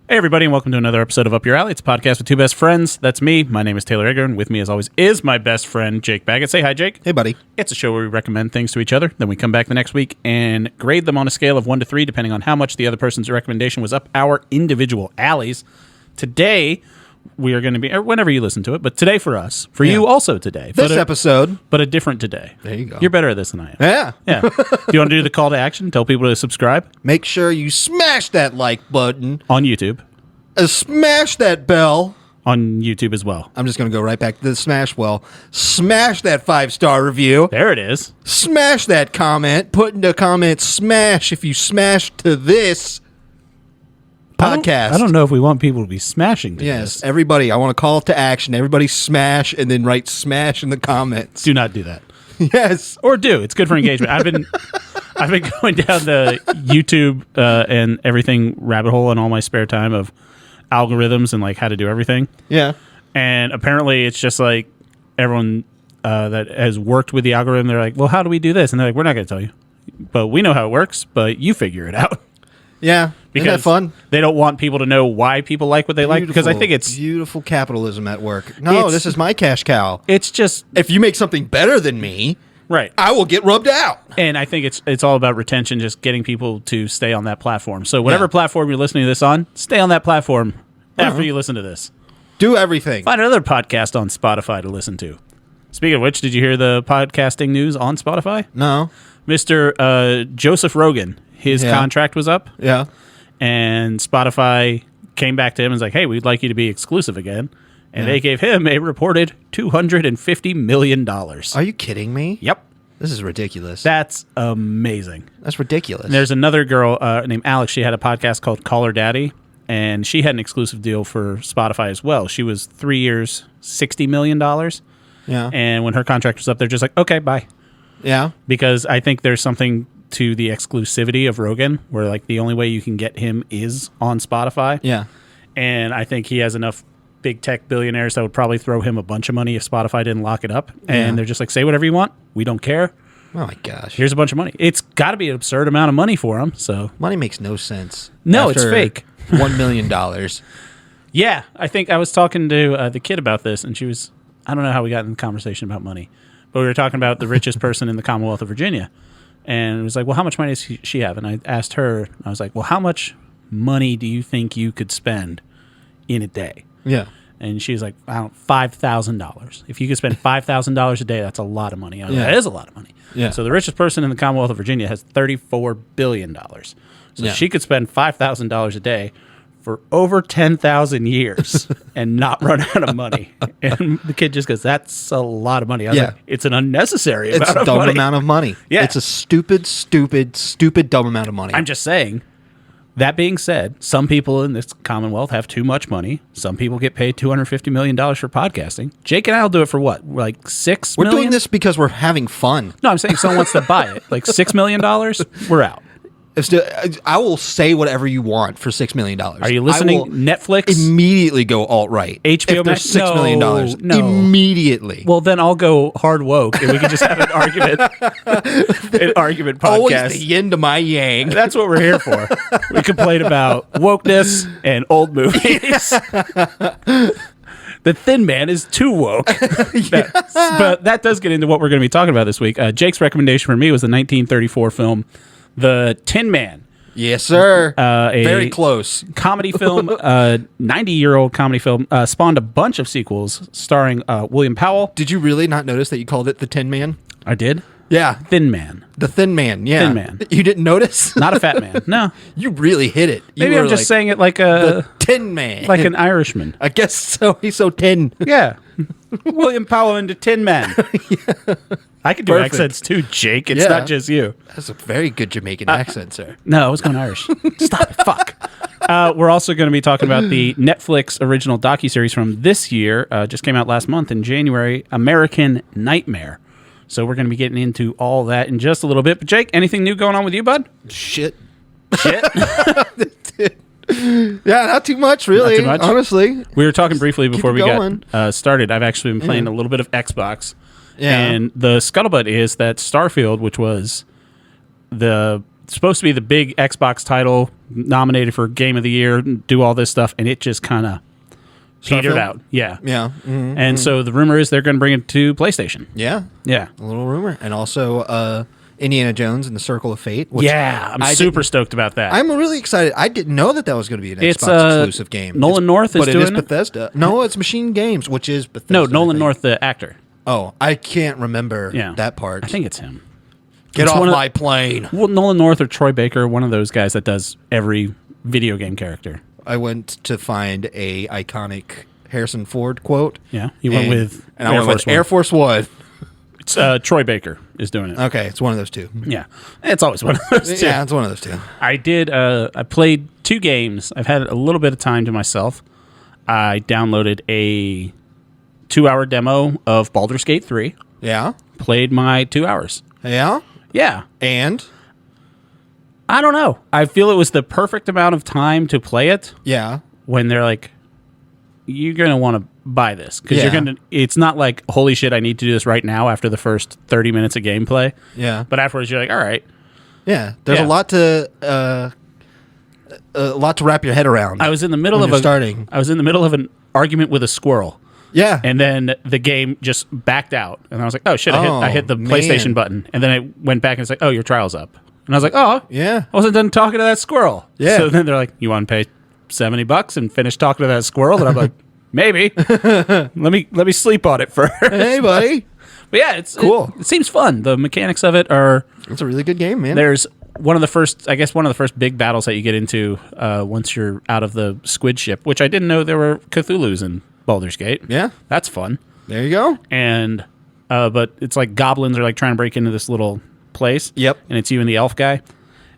Hey, everybody, and welcome to another episode of Up Your Alley. It's a podcast with two best friends. That's me. My name is Taylor Egger, and with me, as always, is my best friend, Jake Baggett. Say hi, Jake. Hey, buddy. It's a show where we recommend things to each other. Then we come back the next week and grade them on a scale of 1 to 3, depending on how much the other person's recommendation was up our individual alleys. Today, we are going to be, or whenever you listen to it, but today for us, for you also today. This episode. But a different today. There you go. You're better at this than I am. Yeah. Yeah. Do you want to do the call to action? Tell people to subscribe? Make sure you smash that like button. On YouTube. Smash that bell. On YouTube as well. I'm just going to go right back to the smash well. Smash that 5-star review. There it is. Smash that comment. Put in the comment smash if you smash to this podcast. I don't know if we want people to be smashing to Yes, this. everybody. I want to call to action. Everybody smash and then write smash in the comments. Do not do that. Yes. Or do. It's good for engagement. I've been going down the YouTube and everything rabbit hole in all my spare time of algorithms and like how to do everything. Yeah. And apparently it's just like everyone that has worked with the algorithm, they're like, well, how do we do this? And they're like, we're not going to tell you. But we know how it works, but you figure it out. Yeah. Because Isn't that fun? They don't want people to know why people like what they like, because I think it's beautiful capitalism at work. No, this is my cash cow. It's just, if you make something better than me, right, I will get rubbed out. And I think it's all about retention, just getting people to stay on that platform. So whatever platform you're listening to this on, stay on that platform after you listen to this. Do everything. Find another podcast on Spotify to listen to. Speaking of which, did you hear the podcasting news on Spotify? No. Mr. Joseph Rogan, his contract was up. Yeah. And Spotify came back to him and was like, hey, we'd like you to be exclusive again. And they gave him a reported $250 million. Are you kidding me? Yep. This is ridiculous. That's amazing. That's ridiculous. And there's another girl named Alex. She had a podcast called Call Her Daddy, and she had an exclusive deal for Spotify as well. She was 3 years, $60 million. Yeah. And when her contract was up, they're just like, okay, bye. Yeah. Because I think there's something to the exclusivity of Rogan where like the only way you can get him is on Spotify. Yeah. And I think he has enough big tech billionaires that would probably throw him a bunch of money if Spotify didn't lock it up. And they're just like, say whatever you want. We don't care. Oh my gosh. Here's a bunch of money. It's got to be an absurd amount of money for him. So money makes no sense. No, it's fake. $1 million. Yeah. I think I was talking to the kid about this, and she was, I don't know how we got in the conversation about money, but we were talking about the richest person in the Commonwealth of Virginia. And it was like, well, how much money does she have? And I asked her, I was like, well, how much money do you think you could spend in a day? Yeah. And she was like, $5,000. If you could spend $5,000 a day, that's a lot of money. That is a lot of money. Yeah. So the richest person in the Commonwealth of Virginia has $34 billion. So she could spend $5,000 a day for over 10,000 years and not run out of money. And the kid just goes, that's a lot of money. I was like, it's an unnecessary amount of money. It's a dumb amount of money. Yeah. It's a stupid, dumb amount of money. I'm just saying. That being said, some people in this Commonwealth have too much money. Some people get paid $250 million for podcasting. Jake and I will do it for what? Like $6 million? We're doing this because we're having fun. No, I'm saying someone wants to buy it. Like $6 million, we're out. I will say whatever you want for $6 million. Are you listening? Netflix? Immediately go alt-right. HBO if there's $6 million. No. Immediately. Well, then I'll go hard woke, and we can just have an argument. An argument podcast. Always the yin to my yang. That's what we're here for. We complain about wokeness and old movies. The Thin Man is too woke. But that does get into what we're going to be talking about this week. Jake's recommendation for me was the 1934 film The Tin Man. Yes, sir. Very close. Comedy film, 90-year-old comedy film, spawned a bunch of sequels starring William Powell. Did you really not notice that you called it The Tin Man? I did. Yeah. Thin Man. The Thin Man, yeah. Thin Man. You didn't notice? Not a fat man, no. You really hit it. Maybe I'm just saying it like The Tin Man. like an Irishman. I guess so. He's so tin. Yeah. William Powell into Tin Man. I can do Perfect. accents too, Jake. It's not just you. That's a very good Jamaican accent, sir. No, I was going Irish. Stop it. Fuck. We're also going to be talking about the Netflix original docuseries from this year. Just came out last month in January, American Nightmare. So we're going to be getting into all that in just a little bit. But Jake, anything new going on with you, bud? Shit. Yeah, not too much, really. Not too much. Honestly. We were talking briefly before we going. got started. I've actually been playing a little bit of Xbox. Yeah. And the scuttlebutt is that Starfield, which was the supposed to be the big Xbox title, nominated for Game of the Year, do all this stuff, and it just kind of petered out. Yeah. Yeah. And so the rumor is they're going to bring it to PlayStation. Yeah. Yeah. A little rumor. And also Indiana Jones and the Circle of Fate. Which I'm super stoked about that. I'm really excited. I didn't know that was going to be an It's Xbox exclusive game. Nolan North is but doing it is Bethesda. No, it's Machine Games, which is Bethesda. No, Nolan North, the actor. Oh, I can't remember that part. I think it's him. Get off my plane. Well, Nolan North or Troy Baker, one of those guys that does every video game character. I went to find a iconic Harrison Ford quote. Yeah, you went with Air Force One. It's Troy Baker is doing it. Okay, it's one of those two. Yeah, it's always one of those two. Yeah, it's one of those two. I did. I played 2 games. I've had a little bit of time to myself. I downloaded a 2-hour demo of Baldur's Gate 3. Yeah. Played my 2 hours. Yeah. Yeah. And I don't know. I feel it was the perfect amount of time to play it. Yeah. When they're like, you're going to want to buy this because Yeah. it's not like, holy shit, I need to do this right now after the first 30 minutes of gameplay. Yeah. But afterwards you're like, all right. Yeah. There's Yeah. a lot to wrap your head around. I was in the middle of starting. I was in the middle of an argument with a squirrel. Yeah. And then the game just backed out. And I was like, oh shit, I hit the PlayStation button. And then I went back and it's like, oh, your trial's up. And I was like, oh, yeah. I wasn't done talking to that squirrel. Yeah. So then they're like, you want to pay $70 and finish talking to that squirrel? And I'm like, maybe. let me sleep on it first. Hey, buddy. But yeah, it's cool. It seems fun. The mechanics of it are. It's a really good game, man. There's one of the first big battles that you get into once you're out of the squid ship, which I didn't know there were Cthulhu's in Baldur's Gate. Yeah. That's fun. There you go. And but it's like goblins are like trying to break into this little place. Yep. And it's you and the elf guy.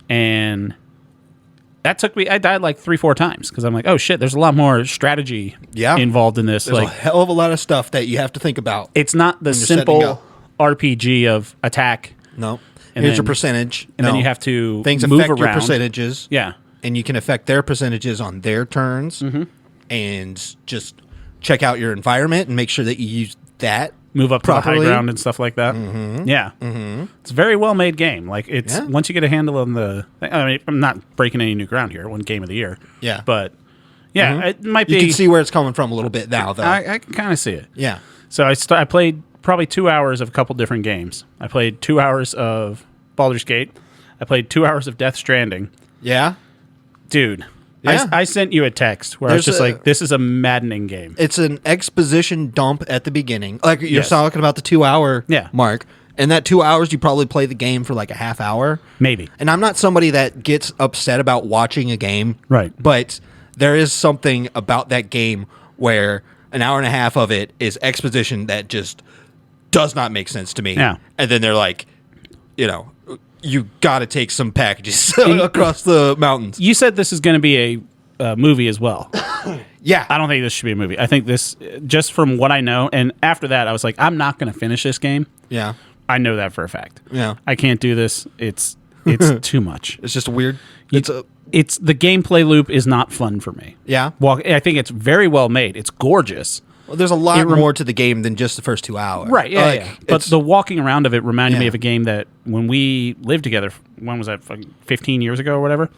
And that took me, I died like 3-4 times because I'm like, oh shit, there's a lot more strategy involved in this. There's like a hell of a lot of stuff that you have to think about. It's not the simple RPG of attack. No. And Here's then, your percentage. And then you have to things move affect around. your percentages. Yeah. And you can affect their percentages on their turns. Mm-hmm. And just check out your environment and make sure that you use that. Move up properly. To the high ground and stuff like that. Mm-hmm. Yeah. Mm-hmm. It's a very well made game. Like it's once you get a handle on the I mean, I'm not breaking any new ground here. It won Game of the Year. Yeah. But yeah, it might be. You can see where it's coming from a little bit now, though. I can kind of see it. Yeah. So I played probably 2 hours of a couple different games. I played 2 hours of Baldur's Gate. I played 2 hours of Death Stranding. Yeah. Dude. Yeah. I sent you a text where I was just like, this is a maddening game. It's an exposition dump at the beginning. Like you're talking about the 2 hour mark. And that 2 hours, you probably play the game for like a half hour. Maybe. And I'm not somebody that gets upset about watching a game. Right. But there is something about that game where an hour and a half of it is exposition that just does not make sense to me. Yeah. And then they're like, you got to take some packages across the mountains. You said this is going to be a movie as well. Yeah. I don't think this should be a movie. I think this, just from what I know, and after that, I was like, I'm not going to finish this game. Yeah. I know that for a fact. Yeah. I can't do this. It's too much. It's just weird. It's the gameplay loop is not fun for me. Yeah. Well, I think it's very well made. It's gorgeous. Well, there's a lot more to the game than just the first 2 hours. Right, yeah. But the walking around of it reminded me of a game that when we lived together, when was that, 15 years ago or whatever,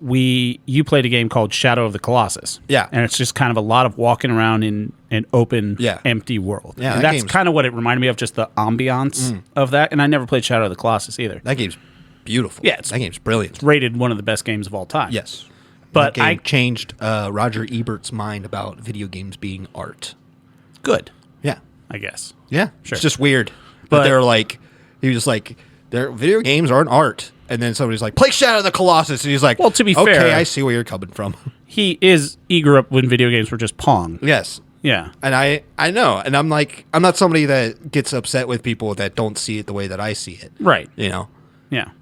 you played a game called Shadow of the Colossus. Yeah. And it's just kind of a lot of walking around in an open, empty world. Yeah, and that's kind of what it reminded me of, just the ambiance of that. And I never played Shadow of the Colossus either. That game's beautiful. Yeah. That game's brilliant. It's rated one of the best games of all time. Yes. But that game changed Roger Ebert's mind about video games being art. Good. Yeah. I guess. Yeah. Sure. It's just weird. But they're like, he was like, their video games aren't art. And then somebody's like, play Shadow of the Colossus. And he's like, well, to be fair, okay, I see where you're coming from. He grew up when video games were just Pong. Yes. Yeah. And I know. And I'm like, I'm not somebody that gets upset with people that don't see it the way that I see it. Right. Yeah.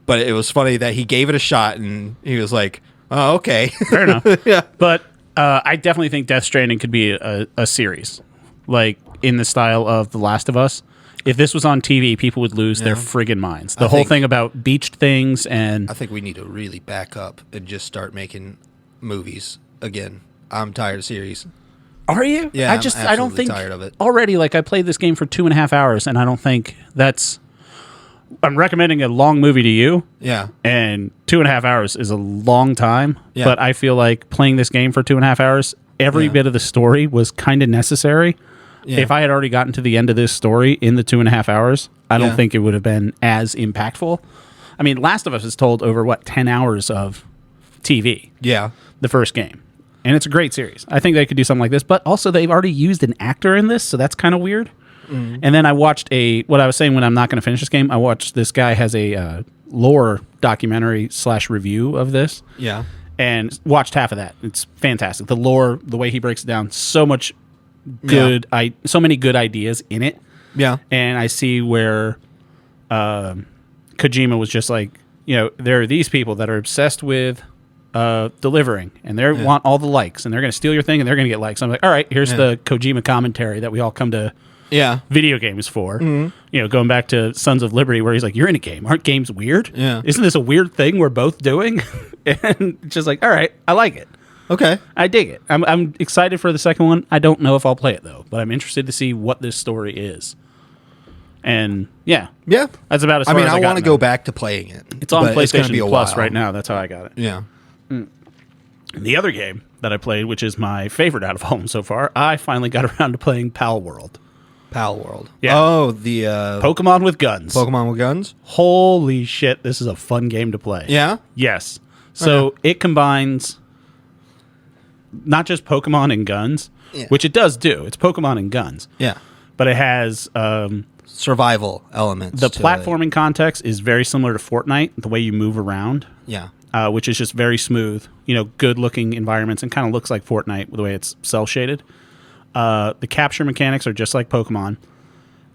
But it was funny that he gave it a shot and he was like, oh, okay. Fair enough. Yeah. But I definitely think Death Stranding could be a series, like in the style of The Last of Us. If this was on TV, people would lose their friggin' minds. The whole thing about beached things and... I think we need to really back up and just start making movies again. I'm tired of series. Are you? Yeah, I don't think... tired of it. Already, like, I played this game for 2.5 hours, and I don't think that's... I'm recommending a long movie to you. Yeah. And 2.5 hours is a long time. Yeah. But I feel like playing this game for 2.5 hours, every bit of the story was kind of necessary. Yeah. If I had already gotten to the end of this story in the 2.5 hours, I don't think it would have been as impactful. I mean, Last of Us is told over, 10 hours of TV. Yeah. The first game. And it's a great series. I think they could do something like this, but also they've already used an actor in this, so that's kind of weird. Mm. And then I watched what I was saying when I'm not going to finish this game, I watched this guy has a lore documentary / review of this. Yeah. And watched half of that. It's fantastic. The lore, the way he breaks it down, so much good, so many good ideas in it. Yeah. And I see where Kojima was just like, there are these people that are obsessed with delivering, and they want all the likes, and they're going to steal your thing, and they're going to get likes. I'm like, all right, here's the Kojima commentary that we all come to video games for. Mm-hmm. Going back to Sons of Liberty, where he's like, you're in a game. Aren't games weird? Yeah. Isn't this a weird thing we're both doing? And just like, all right, I like it. Okay. I dig it. I'm excited for the second one. I don't know if I'll play it, though, but I'm interested to see what this story is. And yeah, that's about as far as I want to go back to playing it. It's on PlayStation Plus right now. That's how I got it. Yeah. The other game that I played, which is my favorite out of all of them so far, I finally got around to playing Pal World. Pal World. Yeah. Oh, the Pokemon with guns. Pokemon with guns? Holy shit, this is a fun game to play. Yeah? Yes. So it combines not just Pokemon and guns, which it does do. It's Pokemon and guns. Yeah. But it has survival elements. The platforming context is very similar to Fortnite, the way you move around. Yeah. Which is just very smooth, good-looking environments, and kind of looks like Fortnite the way it's cel-shaded. The capture mechanics are just like Pokemon.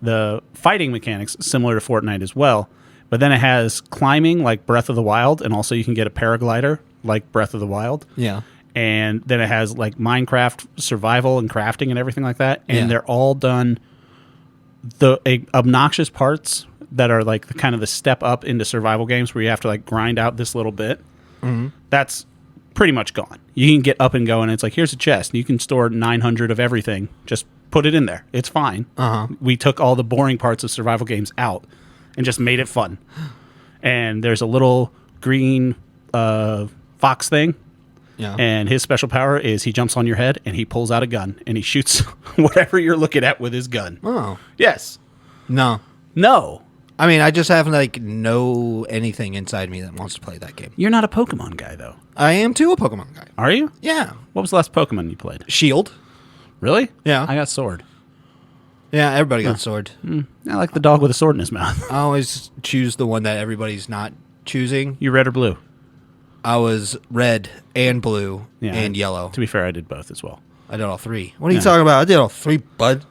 The fighting mechanics similar to Fortnite as well. But then it has climbing like Breath of the Wild, and also you can get a paraglider like Breath of the Wild. Yeah. And then it has like Minecraft survival and crafting and everything like that. And they're all done the obnoxious parts that are like kind of the step up into survival games where you have to like grind out this little bit. Mm-hmm. That's pretty much gone. You can get up and go, and it's like, here's a chest. You can store 900 of everything. Just put it in there. It's fine. Uh-huh. We took all the boring parts of survival games out and just made it fun. And there's a little green fox thing. Yeah. And his special power is he jumps on your head and he pulls out a gun and he shoots whatever you're looking at with his gun. Oh. Yes. No. I mean, I just haven't know anything inside me that wants to play that game. You're not a Pokemon guy, though. I am too a Pokemon guy. Are you? Yeah. What was the last Pokemon you played? Shield. Really? Yeah. I got Sword. Yeah, everybody got Sword. I like the dog with a sword in his mouth. I always choose the one that everybody's not choosing. You red or blue? I was red and blue and yellow. To be fair, I did both as well. I did all three. What are you talking about? I did all three, bud.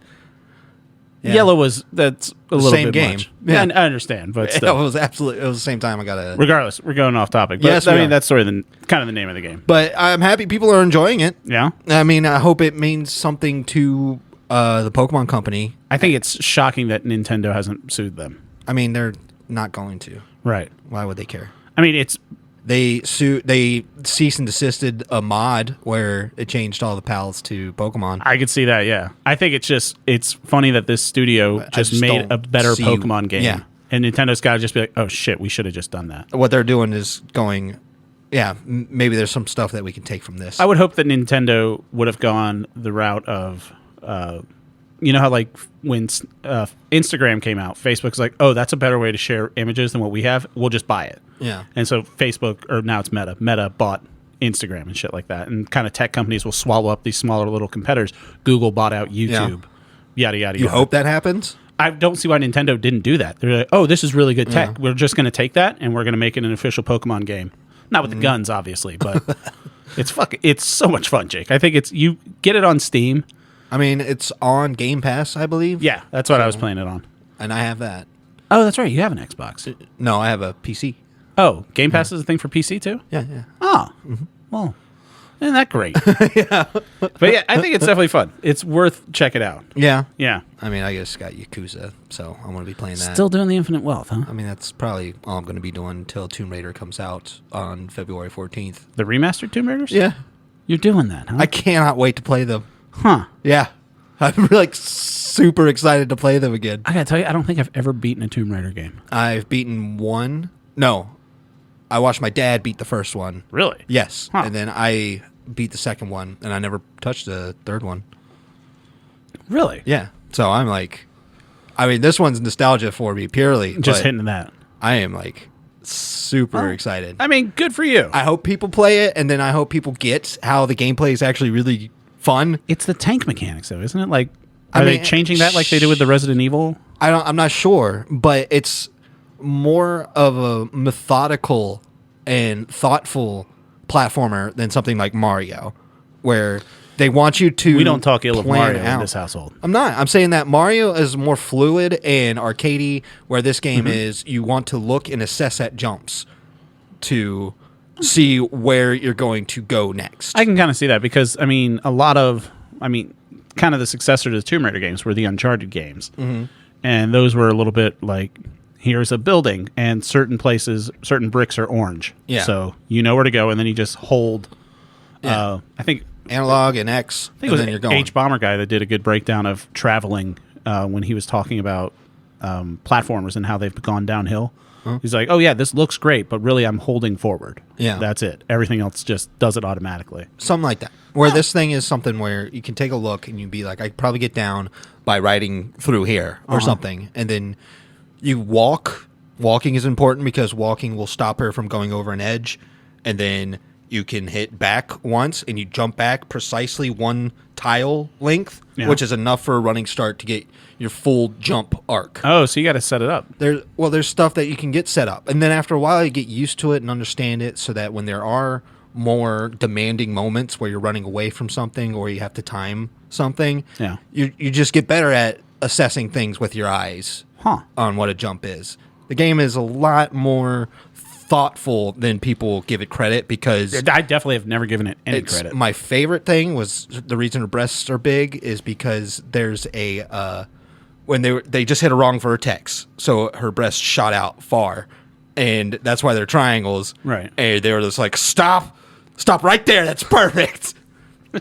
Yeah. Yellow that's a little same bit game. Much. Yeah, I understand, but still. It was the same time I got a... Regardless, we're going off topic. But yes, I mean, that's sort of kind of the name of the game. But I'm happy people are enjoying it. Yeah? I mean, I hope it means something to the Pokemon Company. I think it's shocking that Nintendo hasn't sued them. I mean, they're not going to. Right. Why would they care? I mean, it's... They cease and desisted a mod where it changed all the pals to Pokemon. I could see that, yeah. I think it's funny that this studio just made a better Pokemon game. Yeah. And Nintendo's got to just be like, oh shit, we should have just done that. What they're doing is going, maybe there's some stuff that we can take from this. I would hope that Nintendo would have gone the route of, you know how like when Instagram came out, Facebook's like, oh, that's a better way to share images than what we have. We'll just buy it. Yeah. And so Facebook, or now it's Meta. Meta bought Instagram and shit like that. And kind of tech companies will swallow up these smaller little competitors. Google bought out YouTube. Yada, yada, yada. You hope that happens? I don't see why Nintendo didn't do that. They're like, oh, this is really good tech. We're just going to take that and we're going to make it an official Pokemon game. Not with the guns, obviously, but it's so much fun, Jake. I think you get it on Steam. I mean, it's on Game Pass, I believe. Yeah, that's what I was playing it on. And I have that. Oh, that's right. You have an Xbox. No, I have a PC. Oh, Game Pass is a thing for PC too? Yeah. Oh, well, isn't that great? Yeah. But yeah, I think it's definitely fun. It's worth checking out. Yeah. Yeah. I mean, I just got Yakuza, so I'm going to be playing that. Still doing the Infinite Wealth, huh? I mean, that's probably all I'm going to be doing until Tomb Raider comes out on February 14th. The remastered Tomb Raiders? Yeah. You're doing that, huh? I cannot wait to play them. Huh. Yeah. I'm like super excited to play them again. I gotta tell you, I don't think I've ever beaten a Tomb Raider game. I've beaten one. No, I watched my dad beat the first one. Really? Yes. Huh. And then I beat the second one, and I never touched the third one. Really? Yeah. So I'm like, I mean, this one's nostalgia for me purely. Just but hitting that. I am like super excited. I mean, good for you. I hope people play it, and then I hope people get how the gameplay is actually really fun. It's the tank mechanics, though, isn't it? Like, are they changing that like they did with the Resident Evil? I'm not sure, but it's more of a methodical and thoughtful platformer than something like Mario, where they want you to. We don't talk ill of plan Mario out. in this household. I'm not. I'm saying that Mario is more fluid and arcadey, where this game is you want to look and assess at jumps to see where you're going to go next. I can kind of see that because, I mean, kind of the successor to the Tomb Raider games were the Uncharted games. Mm-hmm. And those were a little bit like, here's a building, and certain places, certain bricks are orange. Yeah. So you know where to go, and then you just hold. Yeah. I think Analog and X, it and was then you're going. H-Bomber guy that did a good breakdown of traveling when he was talking about platformers and how they've gone downhill. Huh? He's like, oh, yeah, this looks great, but really I'm holding forward. Yeah. That's it. Everything else just does it automatically. Something like that. Where this thing is something where you can take a look and you'd be like, I could probably get down by riding through here or something. And then you walk. Walking is important because walking will stop her from going over an edge. And then you can hit back once and you jump back precisely one tile length, which is enough for a running start to get your full jump arc. Oh, so you got to set it up. There's stuff that you can get set up. And then after a while, you get used to it and understand it so that when there are more demanding moments where you're running away from something or you have to time something, you just get better at assessing things with your eyes on what a jump is. The game is a lot more thoughtful than people give it credit because I definitely have never given it any credit. My favorite thing was the reason her breasts are big is because there's a when they just hit a wrong vertex, so her breasts shot out far, and that's why they're triangles. Right. And they were just like, stop right there. That's perfect.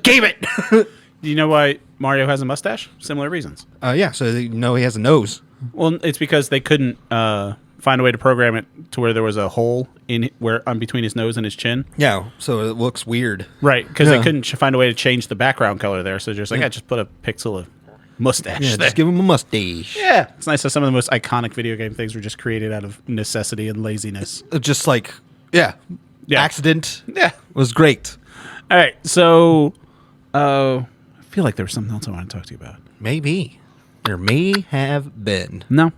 Keep it. Do you know why Mario has a mustache? Similar reasons. Yeah. So they know he has a nose. Well, it's because they couldn't find a way to program it to where there was a hole in between his nose and his chin. Yeah, so it looks weird. Right, because they couldn't find a way to change the background color there. So just like, I just put a pixel of mustache there. Just give him a mustache. Yeah, it's nice that some of the most iconic video game things were just created out of necessity and laziness. Just like, accident. Yeah, was great. All right, so I feel like there was something else I want to talk to you about. Maybe there may have been. No.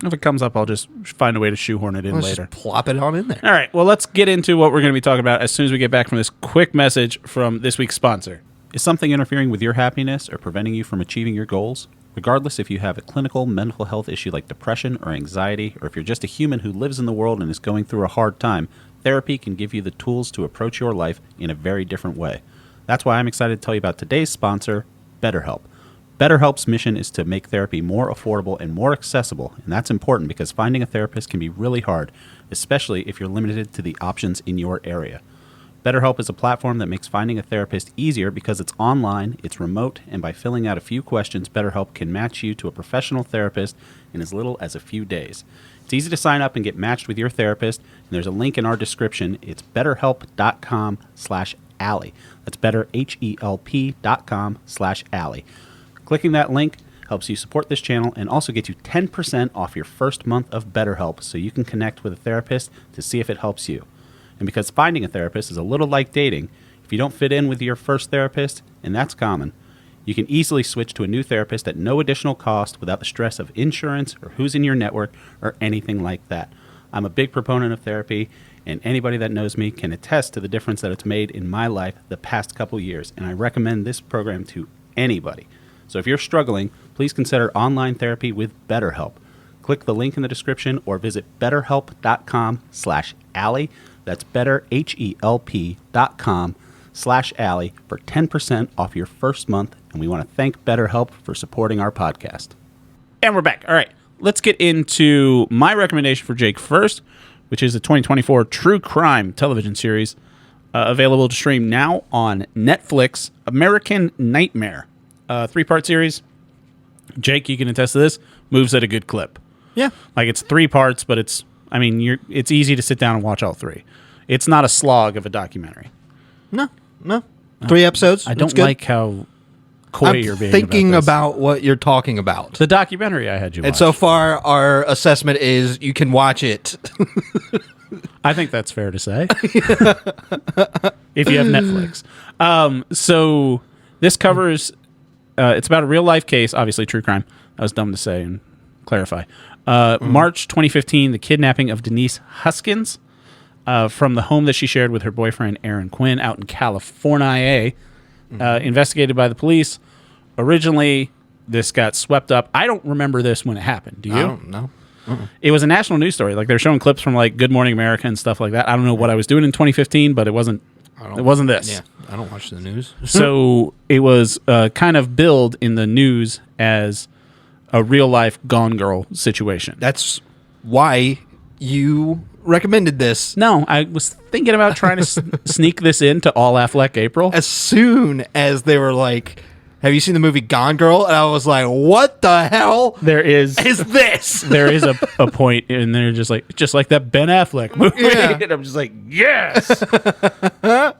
If it comes up, I'll just find a way to shoehorn it in later. Just plop it on in there. All right. Well, let's get into what we're going to be talking about as soon as we get back from this quick message from this week's sponsor. Is something interfering with your happiness or preventing you from achieving your goals? Regardless if you have a clinical mental health issue like depression or anxiety, or if you're just a human who lives in the world and is going through a hard time, therapy can give you the tools to approach your life in a very different way. That's why I'm excited to tell you about today's sponsor, BetterHelp. BetterHelp's mission is to make therapy more affordable and more accessible, and that's important because finding a therapist can be really hard, especially if you're limited to the options in your area. BetterHelp is a platform that makes finding a therapist easier because it's online, it's remote, and by filling out a few questions, BetterHelp can match you to a professional therapist in as little as a few days. It's easy to sign up and get matched with your therapist, and there's a link in our description. It's betterhelp.com/Allie. That's betterhelp.com/Allie. Clicking that link helps you support this channel and also get you 10% off your first month of BetterHelp so you can connect with a therapist to see if it helps you. And because finding a therapist is a little like dating, if you don't fit in with your first therapist, and that's common, you can easily switch to a new therapist at no additional cost without the stress of insurance or who's in your network or anything like that. I'm a big proponent of therapy, and anybody that knows me can attest to the difference that it's made in my life the past couple years, and I recommend this program to anybody. So if you're struggling, please consider online therapy with BetterHelp. Click the link in the description or visit betterhelp.com/Allie. That's betterhelp.com/Allie for 10% off your first month. And we want to thank BetterHelp for supporting our podcast. And we're back. All right, let's get into my recommendation for Jake first, which is the 2024 True Crime television series available to stream now on Netflix, American Nightmare. 3-part series. Jake, you can attest to this, moves at a good clip. Yeah. Like, it's 3 parts, but it's easy to sit down and watch all 3. It's not a slog of a documentary. No. 3 episodes. I don't like how coy you're being. Thinking about about what you're talking about. the documentary I had you watch. And so far, our assessment is you can watch it. I think that's fair to say. If you have Netflix. So this covers, it's about a real life case, obviously true crime. That was dumb to say and clarify. March 2015, the kidnapping of Denise Huskins from the home that she shared with her boyfriend, Aaron Quinn, out in California. Investigated by the police. Originally, this got swept up. I don't remember this when it happened. Do you? I don't know. It was a national news story. Like, they're showing clips from like Good Morning America and stuff like that. I don't know what I was doing in 2015, but it wasn't this. Yeah, I don't watch the news. So it was kind of billed in the news as a real life Gone Girl situation. That's why you recommended this. No, I was thinking about trying to sneak this into All Affleck April. As soon as they were like, have you seen the movie Gone Girl? And I was like, what the hell There is this? there is a point in there just like that Ben Affleck movie. Yeah. And I'm just like, yes.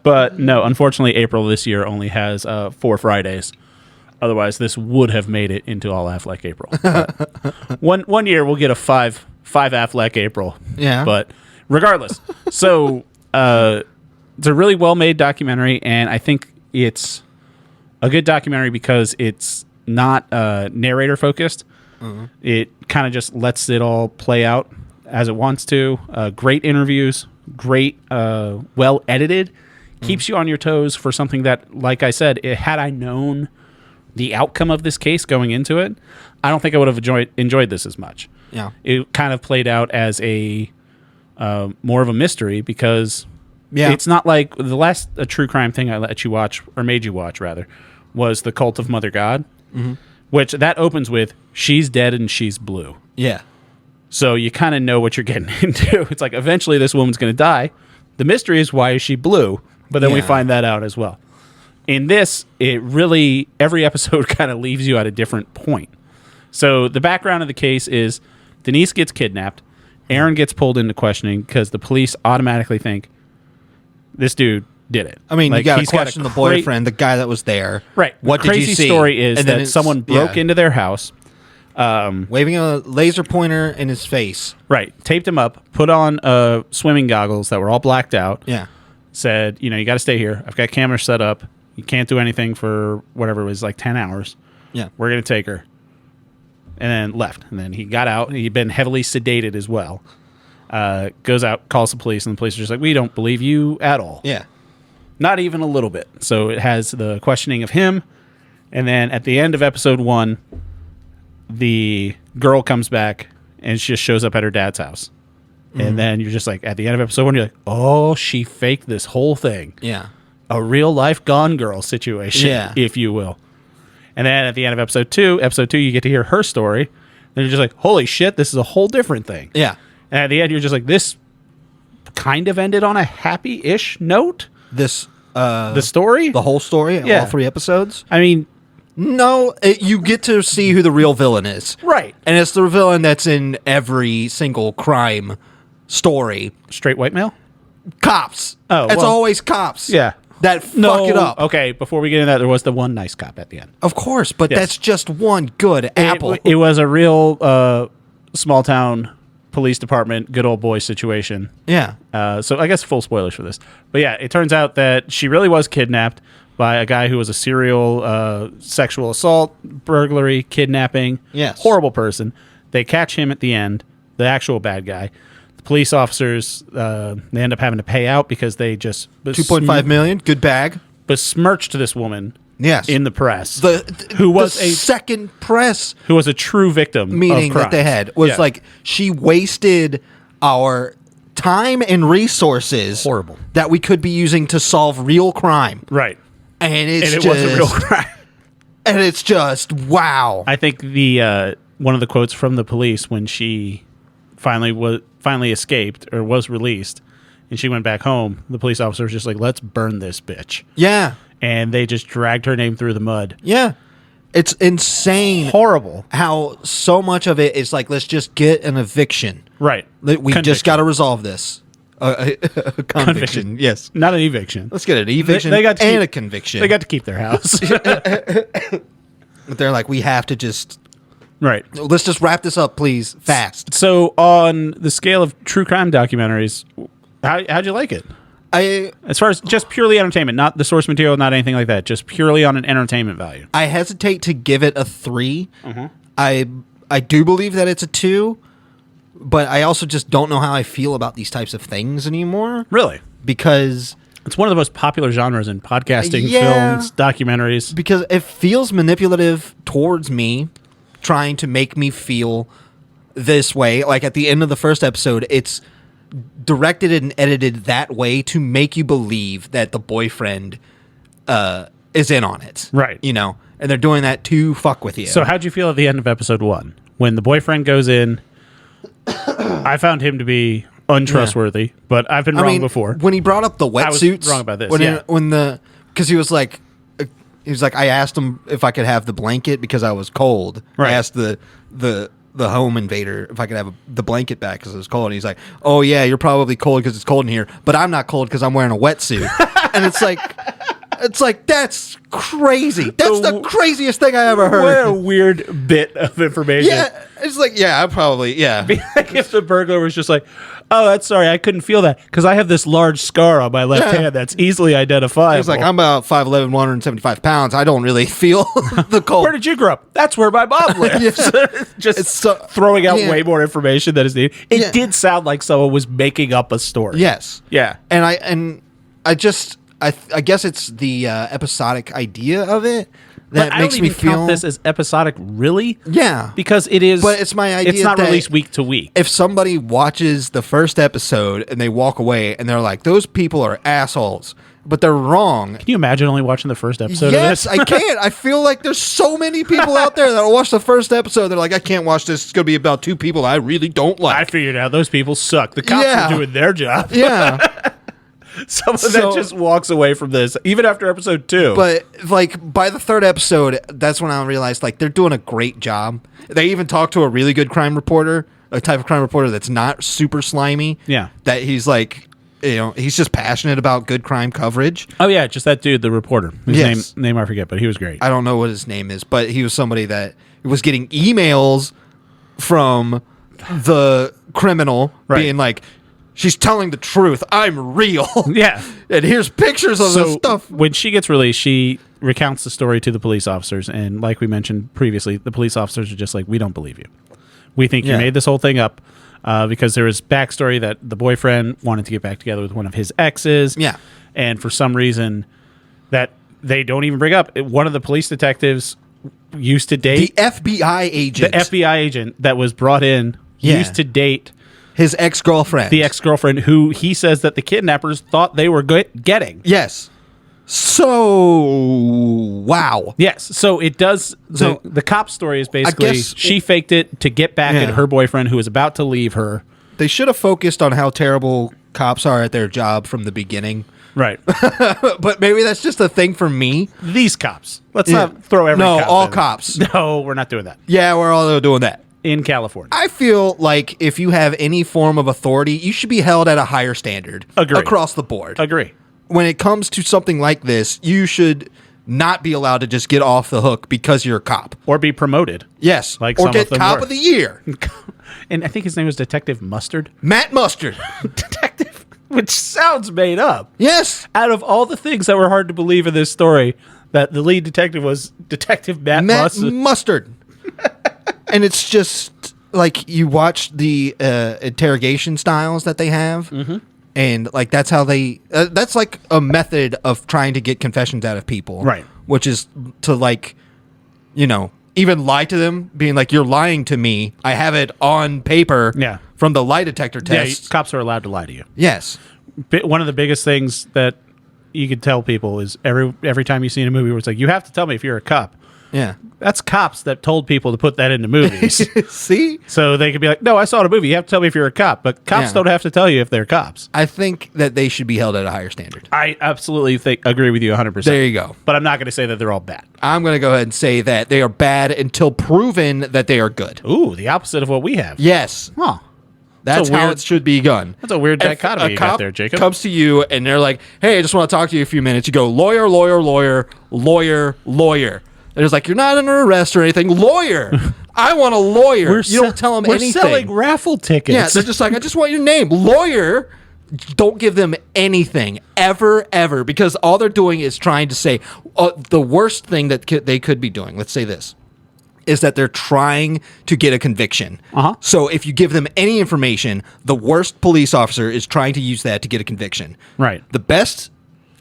But no, unfortunately, April this year only has 4 Fridays. Otherwise, this would have made it into All Affleck April. One year we'll get a five Affleck April. Yeah. But regardless, so it's a really well made documentary, and I think it's a good documentary because it's not narrator focused. It kind of just lets it all play out as it wants to. Great interviews, great, well edited, keeps you on your toes for something that, like I said, had I known the outcome of this case going into it, I don't think I would have enjoyed this as much. Yeah. It kind of played out as a more of a mystery because Yeah. it's not like the last true crime thing I let you watch, or made you watch rather, was The Cult of Mother God, which that opens with she's dead and she's blue. Yeah. So you kind of know what you're getting into. It's like eventually this woman's going to die. The mystery is why is she blue, but then we Yeah. find that out as well. In this, it really, every episode kind of leaves you at a different point. So the background of the case is Denise gets kidnapped. Aaron gets pulled into questioning because the police automatically think this dude did it. I mean, Like, you got to he's question the boyfriend, the guy that was there. Right. What the did you crazy see? story is And then that it's- someone broke yeah. into their house. Waving a laser pointer in his face. Right. Taped him up, put on swimming goggles that were all blacked out. Yeah. Said, you got to stay here. I've got cameras set up. You can't do anything for whatever it was, like 10 hours. Yeah. We're going to take her. And then left. And then he got out. He'd been heavily sedated as well. Goes out, calls the police, and the police are just like, we don't believe you at all. Yeah. Not even a little bit. So it has the questioning of him. And then at the end of episode 1, the girl comes back and she just shows up at her dad's house. And then you're just like, at the end of episode 1, you're like, oh, she faked this whole thing. Yeah. A real life Gone Girl situation, Yeah. if you will. And then at the end of episode 2, you get to hear her story. Then you're just like, holy shit, this is a whole different thing. Yeah. And at the end, you're just like, this kind of ended on a happy-ish note. This, The story? the whole story, Yeah. all 3 episodes. I mean, No, you get to see who the real villain is. right. And it's the villain that's in every single crime story. Straight white male? Cops. Oh, it's well, always cops. Yeah. That fuck it up. Okay, before we get into that, there was the one nice cop at the end. Of course, but Yes. that's just one good apple. It was a real small town police department, good old boy situation. Yeah. So I guess full spoilers for this. But yeah, it turns out that she really was kidnapped by a guy who was a serial sexual assault, burglary, kidnapping. Yes. Horrible person. They catch him at the end, the actual bad guy. The police officers, they end up having to pay out because they just 2.5 million, good bag. besmirched this woman Yes. in the press. Who was the a second press who was a true victim meeting of that they crimes. had was Yeah. like she wasted our time and resources Horrible. that we could be using to solve real crime. Right. And And it's it just, was a real crime. and it's just wow. I think the one of the quotes from the police when she finally escaped or was released and she went back home, the police officer was just like, let's burn this bitch. Yeah. And they just dragged her name through the mud. Yeah. It's insane. Horrible. How so much of it is like, let's just get an eviction. Right. We just got to resolve this. A conviction. Yes. Not an eviction. Let's get an eviction They got to and keep- a conviction. They got to keep their house. But they're like, we have to just... Right. Let's just wrap this up, please, fast. So on the scale of true crime documentaries, how'd you like it? As far as just purely entertainment, not the source material, not anything like that, just purely on an entertainment value. I hesitate to give it a 3. Mm-hmm. I do believe that it's a 2, but I also just don't know how I feel about these types of things anymore. Really? Because... It's one of the most popular genres in podcasting, Yeah. films, documentaries. Because it feels manipulative towards me, trying to make me feel this way. Like at the end of the first episode, it's directed and edited that way to make you believe that the boyfriend is in on it. Right. You know, and they're doing that to fuck with you. So how'd you feel at the end of episode 1? When the boyfriend goes in, I found him to be untrustworthy, but I've been wrong before. When he brought up the wetsuits, I was wrong about this. Because he was like, I asked him if I could have the blanket because I was cold. Right. I asked the home invader if I could have the blanket back because it was cold. And he's like, oh yeah, you're probably cold because it's cold in here, but I'm not cold because I'm wearing a wetsuit. And it's like that's crazy. That's the craziest thing I ever heard. What a weird bit of information. Yeah, it's like I probably Like if the burglar was just like, oh, that's sorry, I couldn't feel that because I have this large scar on my left hand that's easily identifiable. He's like, I'm about 5'11", 175 pounds. I don't really feel the cold. Where did you grow up? That's where my mom lives. Just throwing out way more information than is needed. It did sound like someone was making up a story. Yes. Yeah. And I guess it's the episodic idea of it that but makes I don't me even feel count this as episodic, really. Yeah. Because it is. But it's my idea It's not that released week to week. If somebody watches the first episode and they walk away and they're like, those people are assholes, but they're wrong. Can you imagine only watching the first episode Yes, of this? I can't. I feel like there's so many people out there that will watch the first episode. They're like, I can't watch this. It's going to be about 2 people I really don't like. I figured out those people suck. The cops are doing their job. Yeah. Someone that just walks away from this, even after episode 2. But like by the 3rd episode, that's when I realized like they're doing a great job. They even talked to a really good crime reporter, a type of crime reporter that's not super slimy. Yeah. That he's like, he's just passionate about good crime coverage. Oh yeah, just that dude, the reporter. His Yes. name I forget, but he was great. I don't know what his name is, but he was somebody that was getting emails from the criminal being like, she's telling the truth. I'm real. Yeah. And here's pictures of this stuff. When she gets released, she recounts the story to the police officers. And like we mentioned previously, the police officers are just like, we don't believe you. We think you made this whole thing up because there was backstory that the boyfriend wanted to get back together with one of his exes. Yeah. And for some reason that they don't even bring up, one of the police detectives used to date. The FBI agent. The FBI agent that was brought in used to date his ex-girlfriend. the ex-girlfriend who he says that the kidnappers thought they were getting. Yes. So, wow. Yes. So it does. The cop story is basically guess she faked it to get back at her boyfriend who was about to leave her. They should have focused on how terrible cops are at their job from the beginning. Right. But maybe that's just a thing for me. These cops. Let's not throw every No, cop all in. cops. No, we're not doing that. Yeah, we're all doing that. In California. I feel like if you have any form of authority, you should be held at a higher standard. Agree. Across the board. Agree. When it comes to something like this, you should not be allowed to just get off the hook because you're a cop. Or be promoted. Yes. Like or some get of them cop were. of the year. And I think his name was Detective Mustard. Matt Mustard. Detective. Which sounds made up. Yes. Out of all the things that were hard to believe in this story, that the lead detective was Detective Matt Mustard. And it's just like you watch the interrogation styles that they have. Mm-hmm. And like that's how they that's like a method of trying to get confessions out of people. Right. Which is to like, even lie to them, being like, you're lying to me. I have it on paper from the lie detector test. Yeah, cops are allowed to lie to you. Yes. One of the biggest things that you could tell people is every time you see in a movie where it's like, you have to tell me if you're a cop. Yeah. That's cops that told people to put that into movies. See? So they could be like, no, I saw it in a movie. You have to tell me if you're a cop. But cops Yeah. don't have to tell you if they're cops. I think that they should be held at a higher standard. I absolutely agree with you 100%. There you go. But I'm not going to say that they're all bad. I'm going to go ahead and say that they are bad until proven that they are good. Ooh, the opposite of what we have. Yes. Huh. That's how weird- it should be done. That's a weird If dichotomy a you cop got there, Jacob. comes to you and they're like, hey, I just want to talk to you a few minutes. You go, lawyer, lawyer, lawyer, lawyer, lawyer. And it's like, you're not under arrest or anything. Lawyer. I want a lawyer. You don't tell them we're anything. selling raffle tickets. Yeah, they're just like, I just want your name. Lawyer. Don't give them anything ever, ever, because all they're doing is trying to say the worst thing that they could be doing. Let's say this is that they're trying to get a conviction. Uh-huh. So if you give them any information, the worst police officer is trying to use that to get a conviction. Right. The best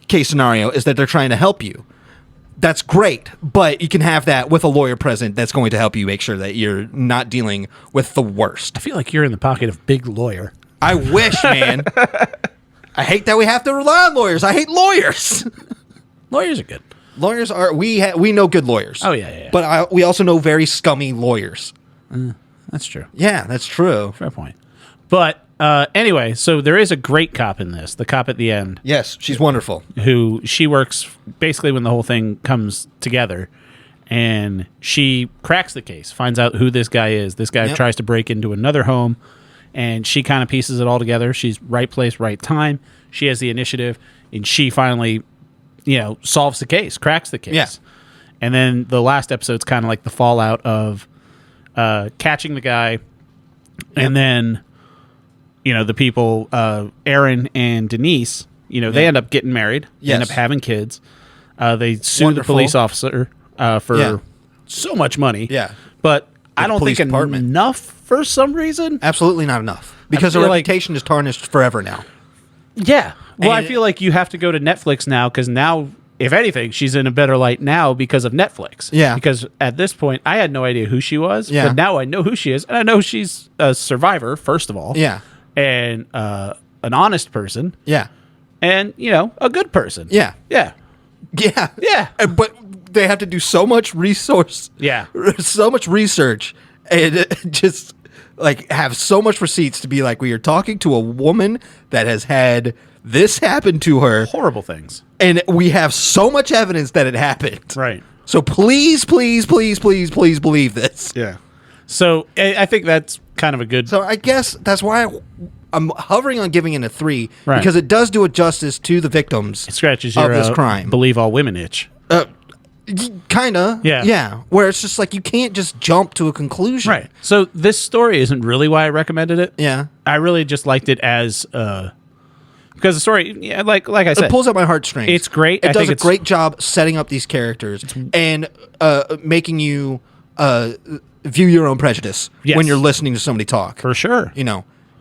case scenario is that they're trying to help you. That's great, but you can have that with a lawyer present that's going to help you make sure that you're not dealing with the worst. I feel like you're in the pocket of big lawyer. I wish, man. I hate that we have to rely on lawyers. I hate lawyers. Lawyers are good. Lawyers are we know good lawyers. Oh, yeah. But we also know very scummy lawyers. That's true. Yeah, that's true. Fair point. But anyway, so there is a great cop in this, the cop at the end, Yes, she's wonderful. who she works basically when the whole thing comes together, and she cracks the case, finds out who this guy is. This guy Yep. tries to break into another home, and she kind of pieces it all together. She's right place, right time. She has the initiative, and she finally, solves the case, cracks the case. Yeah. And then the last episode's kind of like the fallout of catching the guy, and then the people, Aaron and Denise, they end up getting married, Yes. end up having kids. They sue Wonderful. the police officer for Yeah. so much money. Yeah. But I don't police think department. enough for some reason. Absolutely not enough. Because her feel like- reputation is tarnished forever now. Yeah. Well, I And- feel like you have to go to Netflix now because now, if anything, she's in a better light now because of Netflix. Yeah. Because at this point, I had no idea who she was. Yeah. But now I know who she is. And I know she's a survivor, first of all. Yeah. And an honest person. Yeah. And, a good person. Yeah. Yeah. Yeah. Yeah. But they have to do so much Yeah. so much research, and just like have so much receipts to be like, we are talking to a woman that has had this happen to her, Horrible things. and we have so much evidence that it happened. Right. So please, please, please, please, please believe this. Yeah. So I think that's kind of a good. So I guess that's why I'm hovering on giving it a 3, Right. because it does do a justice to the victims scratches of your this crime. believe all women itch. Kinda. Yeah. Yeah. Where it's just like you can't just jump to a conclusion. Right. So this story isn't really why I recommended it. Yeah. I really just liked it as because the story, yeah, like I said, It pulls at my heartstrings. It's great. It I does think a it's- great job setting up these characters and making you view your own prejudice Yes. when you're listening to somebody talk. for sure.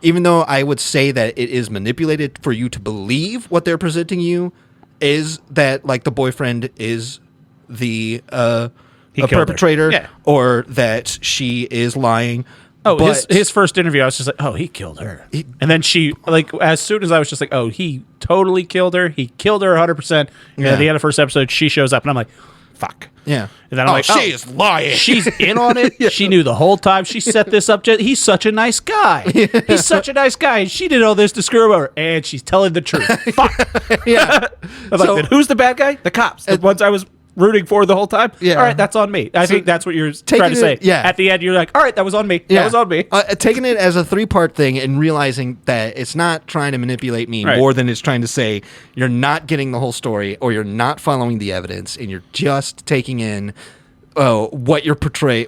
Even though I would say that it is manipulated for you to believe what they're presenting you is that like the boyfriend is the a killed her. perpetrator, Yeah. or that she is lying. Oh, But- his first interview, I was just like, oh, he killed her. And then she, like, as soon as I was just like, oh, he totally killed her. He killed her 100%. And Yeah. at the end of the first episode, she shows up, and I'm like, fuck. Yeah. And then I'm like, she is lying. She's in on it. Yeah. She knew the whole time. She set this up. He's such a nice guy. He's such a nice guy. And she did all this to screw him over. And she's telling the truth. Fuck. Yeah. I'm like, then who's the bad guy? The cops. The ones I was rooting for the whole time? Yeah. All right, that's on me. I think that's what you're trying to say. yeah. At the end, you're like, all right, that was on me. That was on me. Taking it as a 3-part thing and realizing that it's not trying to manipulate me Right. more than it's trying to say you're not getting the whole story, or you're not following the evidence, and you're just taking in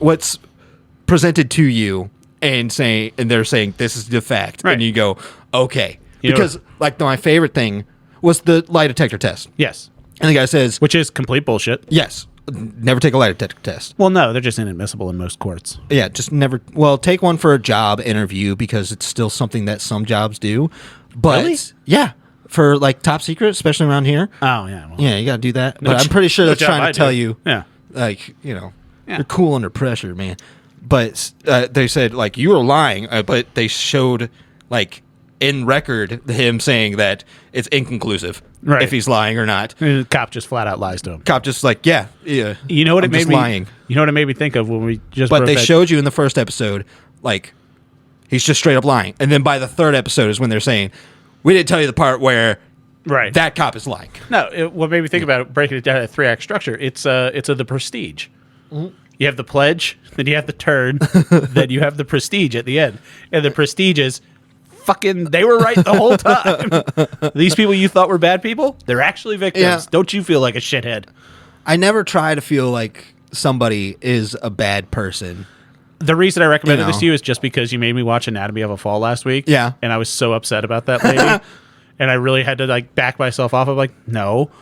what's presented to you, and they're saying this is the fact, Right. and you go, okay, You know- because like my favorite thing was the lie detector test, Yes. and the guy says, Which is complete bullshit. yes, never take a lie detector test. Well, no, they're just inadmissible in most courts. Yeah, just never. Well, take one for a job interview because it's still something that some jobs do. But Really? yeah, for like top secret, especially around here. Oh, yeah. Well, Yeah, you got to do that. No But I'm pretty sure no that's job trying I to tell do. you, Yeah. like, Yeah. you're cool under pressure, man. But they said like you were lying, but they showed like in record him saying that it's inconclusive Right. if he's lying or not. And the cop just flat out lies to him. Cop just like, yeah. You know what I'm it made just me lying. You know what it made me think of when we just. But broke they that- showed you in the first episode, like, he's just straight up lying. And then by the third episode is when they're saying, we didn't tell you the part where right. that cop is lying. No, what made me think about it, breaking it down at a 3-act structure, it's the Prestige. Mm-hmm. You have the pledge, then you have the turn, then you have the prestige at the end. And the prestige is fucking, they were right the whole time. These people you thought were bad people, they're actually victims. Yeah. Don't you feel like a shithead? I never try to feel like somebody is a bad person. The reason I recommended You know. this to you is just because you made me watch Anatomy of a Fall last week. Yeah. And I was so upset about that lady. And I really had to like back myself off. I'm like, no,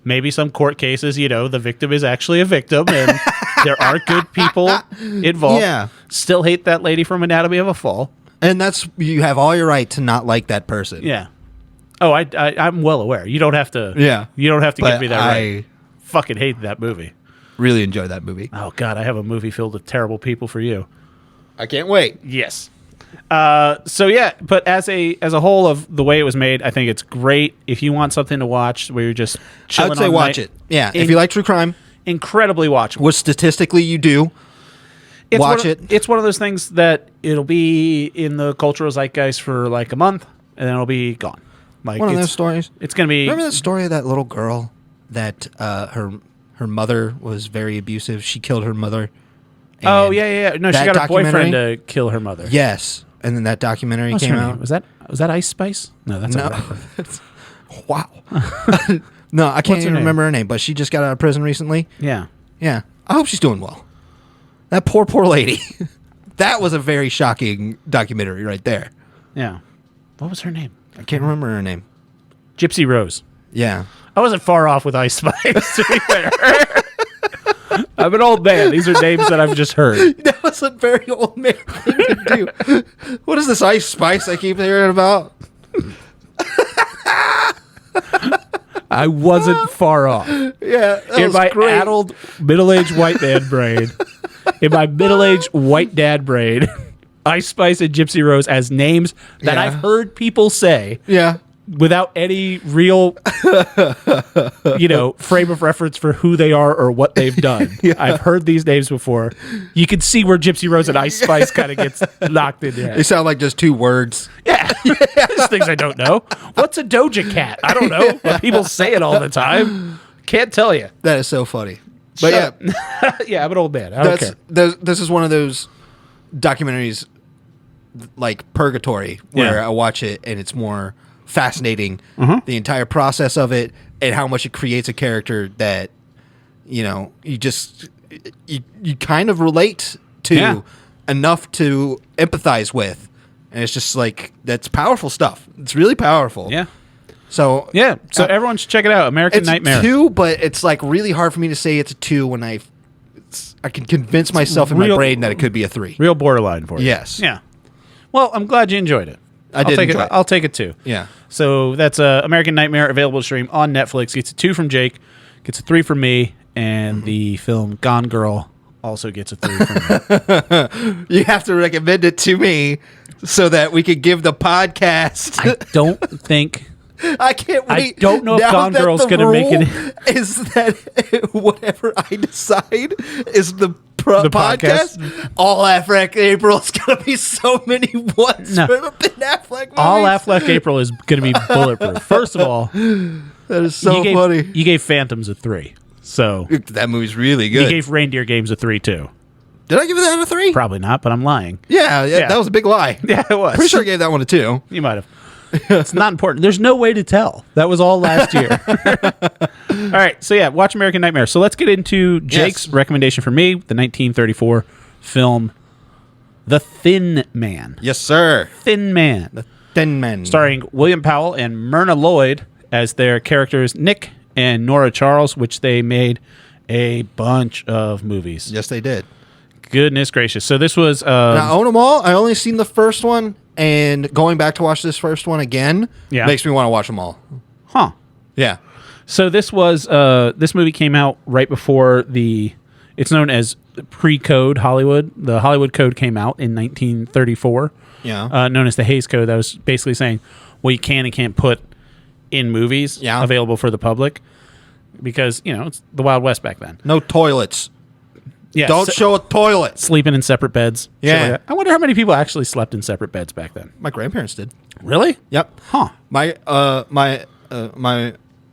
maybe some court cases, the victim is actually a victim and there are good people involved. Yeah. Still hate that lady from Anatomy of a Fall. And you have all your right to not like that person. Yeah. Oh, I'm well aware. You don't have to. Yeah. You don't have to But give me that right. Fucking hate that movie. Really enjoy that movie. Oh God, I have a movie filled with terrible people for you. I can't wait. Yes. So yeah, but as a whole of the way it was made, I think it's great. If you want something to watch where you're just I chilling, would say on watch night, it. Yeah. If you like true crime, incredibly watchable. which statistically you do, watch it. It's one of those things that it'll be in the cultural zeitgeist for like a month, and then it'll be gone. Like One of those stories. It's gonna be. Remember the story of that little girl that her mother was very abusive? She killed her mother. Oh And yeah. No, she that got her boyfriend documentary- to kill her mother. Yes. And then that documentary What's came her out. name? Was that Ice Spice? No, that's not No. right. Wow. No, I can't What's her even name? remember her name, but she just got out of prison recently. Yeah. Yeah. I hope she's doing well. That poor lady. That was a very shocking documentary right there. Yeah. What was her name? I can't remember her name. Gypsy Rose. Yeah. I wasn't far off with Ice Spice, to be fair. I'm an old man. These are names that I've just heard. That was a very old man thing to do. What is this Ice Spice I keep hearing about? I wasn't far off. Yeah. That In was my great. addled, middle-aged white man brain, in my middle-aged white dad brain, Ice Spice and Gypsy Rose as names that Yeah. I've heard people say Yeah. without any real, frame of reference for who they are or what they've done. Yeah. I've heard these names before. You can see where Gypsy Rose and Ice Spice kind of gets knocked in there. They sound like just two words. Yeah. There's things I don't know. What's a Doja Cat? I don't know. But people say it all the time. Can't tell you. That is so funny. But Shut yeah, up. Yeah, I'm an old man. I don't care. this is one of those documentaries like Purgatory where Yeah. I watch it and it's more fascinating, Mm-hmm. the entire process of it and how much it creates a character that you kind of relate to Yeah. enough to empathize with, and it's just like that's powerful stuff. It's really powerful. Yeah. So Yeah. So everyone should check it out. American it's Nightmare. a 2, but it's like really hard for me to say it's a 2 when I can convince myself in my real- brain that it could be a 3. Real borderline for you. Yes. Yeah. Well, I'm glad you enjoyed it. I did take enjoy it. it. I'll take it too. Yeah. So that's American Nightmare, available to stream on Netflix. Gets a 2 from Jake, gets a 3 from me, and the film Gone Girl also gets a 3 from me. You have to recommend it to me so that we could give the podcast. I don't think. I can't I wait. don't know if Now Gone that Girl's the gonna make it- rule Is that whatever I decide is the podcast? All Affleck April is gonna be so many ones No. for the Ben Affleck movies. All Affleck April is going to be bulletproof. First of all, That is so you gave, funny. You gave Phantoms a 3. So That movie's really you good. gave Reindeer Games a 3 too. Did I give that a 3? Probably not, but I'm lying. Yeah, Yeah. that was a big lie. Yeah, it was. Pretty sure I gave that one a 2. You might have. It's not important. There's no way to tell. That was all last year. All right. So, yeah, watch American Nightmare. So, let's get into Jake's recommendation for me, the 1934 film The Thin Man. Yes, sir. Thin Man. Thin Men. Starring William Powell and Myrna Lloyd as their characters Nick and Nora Charles, which they made a bunch of movies. Yes, they did. Goodness gracious. So, this was. I own them all. I only seen the first one, and going back to watch this first one again makes me want to watch them all. Huh. Yeah. So this was this movie came out right before it It's known as pre-code Hollywood. The Hollywood Code came out in 1934. Yeah. Known as the Hays Code. That was basically saying what you can and can't put in movies available for the public, because it's the Wild West back then. No toilets. Yeah, Don't show a toilet. Sleeping in separate beds. Yeah. I wonder how many people actually slept in separate beds back then. My grandparents did. Really? Yep. Huh. My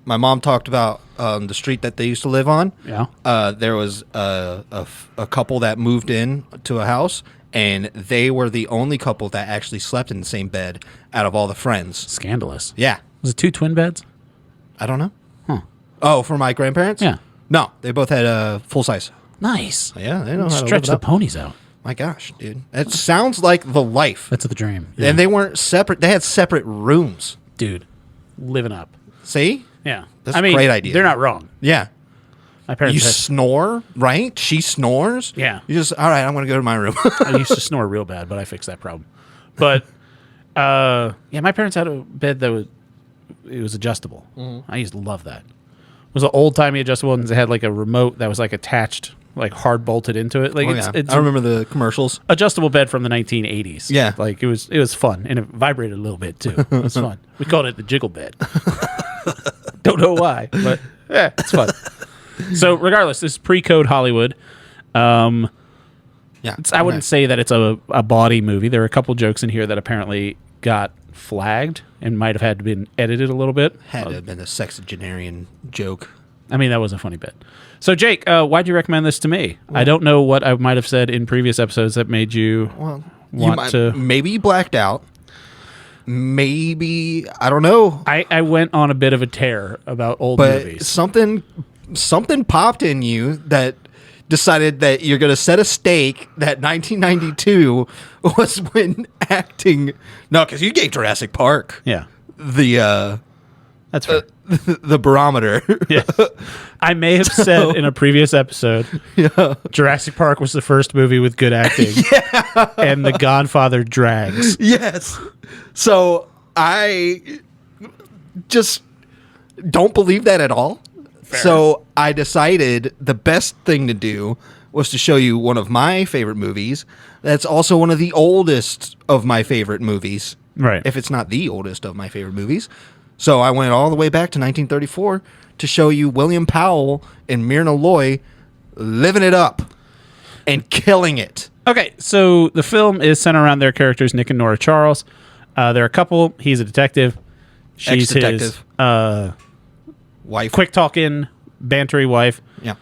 mom talked about the street that they used to live on. Yeah. There was a couple that moved in to a house, and they were the only couple that actually slept in the same bed out of all the friends. Scandalous. Yeah. Was it 2 twin beds? I don't know. Huh. Oh, for my grandparents? Yeah. No, they both had full size. Nice. Yeah, they know how to Stretch live it the up. ponies out. My gosh, dude. It sounds like the life. That's the dream. Yeah. And they weren't separate. They had separate rooms. Dude, living up. See? Yeah. That's a great idea. They're not wrong. Yeah. My parents You snore, right? She snores. Yeah. You just, all right, I'm going to go to my room. I used to snore real bad, but I fixed that problem. But, my parents had a bed that was adjustable. Mm-hmm. I used to love that. It was an old-timey adjustable, and it had like a remote that was like attached, like hard bolted into it. Like it's I remember the commercials. Adjustable bed from the 1980s. Yeah. Like it was fun, and it vibrated a little bit too. It was fun. We called it the jiggle bed. Don't know why, but yeah, it's fun. So regardless, this is pre-code Hollywood. Yeah. I wouldn't say that it's a bawdy movie. There are a couple jokes in here that apparently got flagged and might have had to been edited a little bit. Had to have been a sexagenarian joke. I mean, that was a funny bit. So, Jake, why'd you recommend this to me? I don't know what I might have said in previous episodes that made you want to... Maybe you blacked out. Maybe, I don't know. I went on a bit of a tear about old movies. Something popped in you that decided that you're going to set a stake that 1992 was when acting... No, because you gave Jurassic Park Yeah. That's fair. The barometer. Yes. I may have said in a previous episode, Jurassic Park was the first movie with good acting, and The Godfather drags. Yes. So I just don't believe that at all. Fair. So I decided the best thing to do was to show you one of my favorite movies. That's also one of the oldest of my favorite movies. Right. If it's not the oldest of my favorite movies. So I went all the way back to 1934 to show you William Powell and Myrna Loy living it up and killing it. Okay, so the film is centered around their characters, Nick and Nora Charles. They're a couple. He's a detective. She's his wife. Quick talking, bantery wife. Yeah.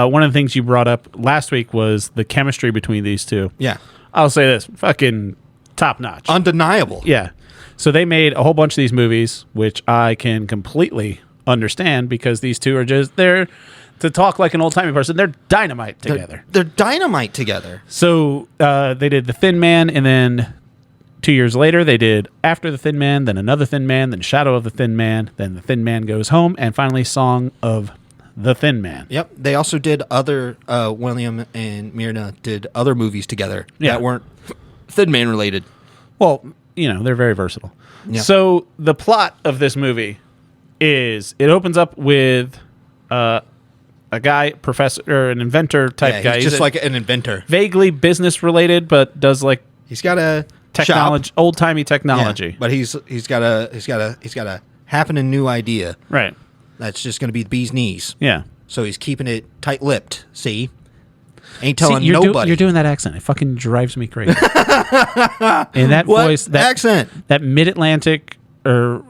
One of the things you brought up last week was the chemistry between these two. Yeah. I'll say this, fucking top notch. Undeniable. Yeah. So they made a whole bunch of these movies, which I can completely understand because these two are just there to talk like an old-timey person. They're dynamite together. They're dynamite together. So they did The Thin Man, and then 2 years later they did After the Thin Man, then Another Thin Man, then Shadow of the Thin Man, then The Thin Man Goes Home, and finally Song of the Thin Man. Yep. They also did other, William and Myrna did other movies together that weren't Thin Man related. Well, they're very versatile. Yeah. So the plot of this movie is it opens up with a guy, professor, or an inventor type guy. He's just like an inventor. Vaguely business related, but does like he's got a technology, old timey technology. Yeah, but he's got a happening new idea. Right. That's just going to be the bee's knees. Yeah. So he's keeping it tight-lipped. See, ain't telling you're nobody. You're doing that accent. It fucking drives me crazy. And that what voice, that accent, that mid-Atlantic, or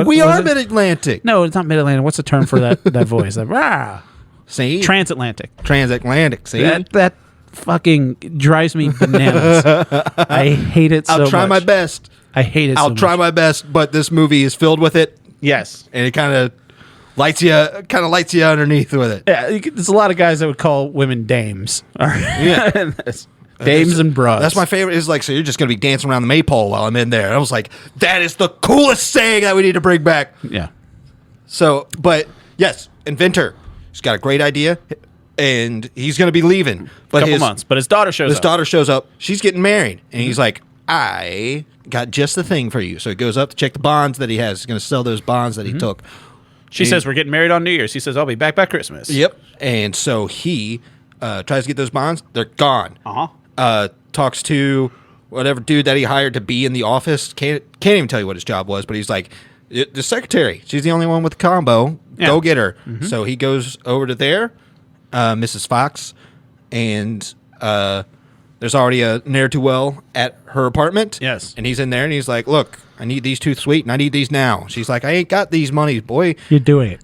we are mid-Atlantic. No, it's not mid-Atlantic. What's the term for that voice? See, transatlantic. See, that fucking drives me bananas. I hate it so much. I'll try my best. I hate it so much. I'll try my best, but this movie is filled with it. Yes. And it kind of lights you underneath with it. Yeah, there's a lot of guys that would call women dames. Yeah. Dames and bras. That's my favorite. Is like, so you're just going to be dancing around the maypole while I'm in there. And I was like, that is the coolest saying that we need to bring back. Yeah. So, but yes, inventor. He's got a great idea, and he's going to be leaving. But couple months. But his daughter shows up. His daughter shows up. She's getting married. And he's like, I got just the thing for you. So he goes up to check the bonds that he has. He's going to sell those bonds that he took. She says, we're getting married on New Year's. He says, I'll be back by Christmas. Yep. And so he tries to get those bonds. They're gone. Talks to whatever dude that he hired to be in the office. Can't even tell you what his job was, but he's like, the secretary. She's the only one with the combo. Yeah. Go get her. Mm-hmm. So he goes over to there, Mrs. Fox, and there's already a ne'er-do-well at her apartment. Yes. And he's in there, and he's like, look, I need these tooth sweet, and I need these now. She's like, I ain't got these monies, boy. You're doing it.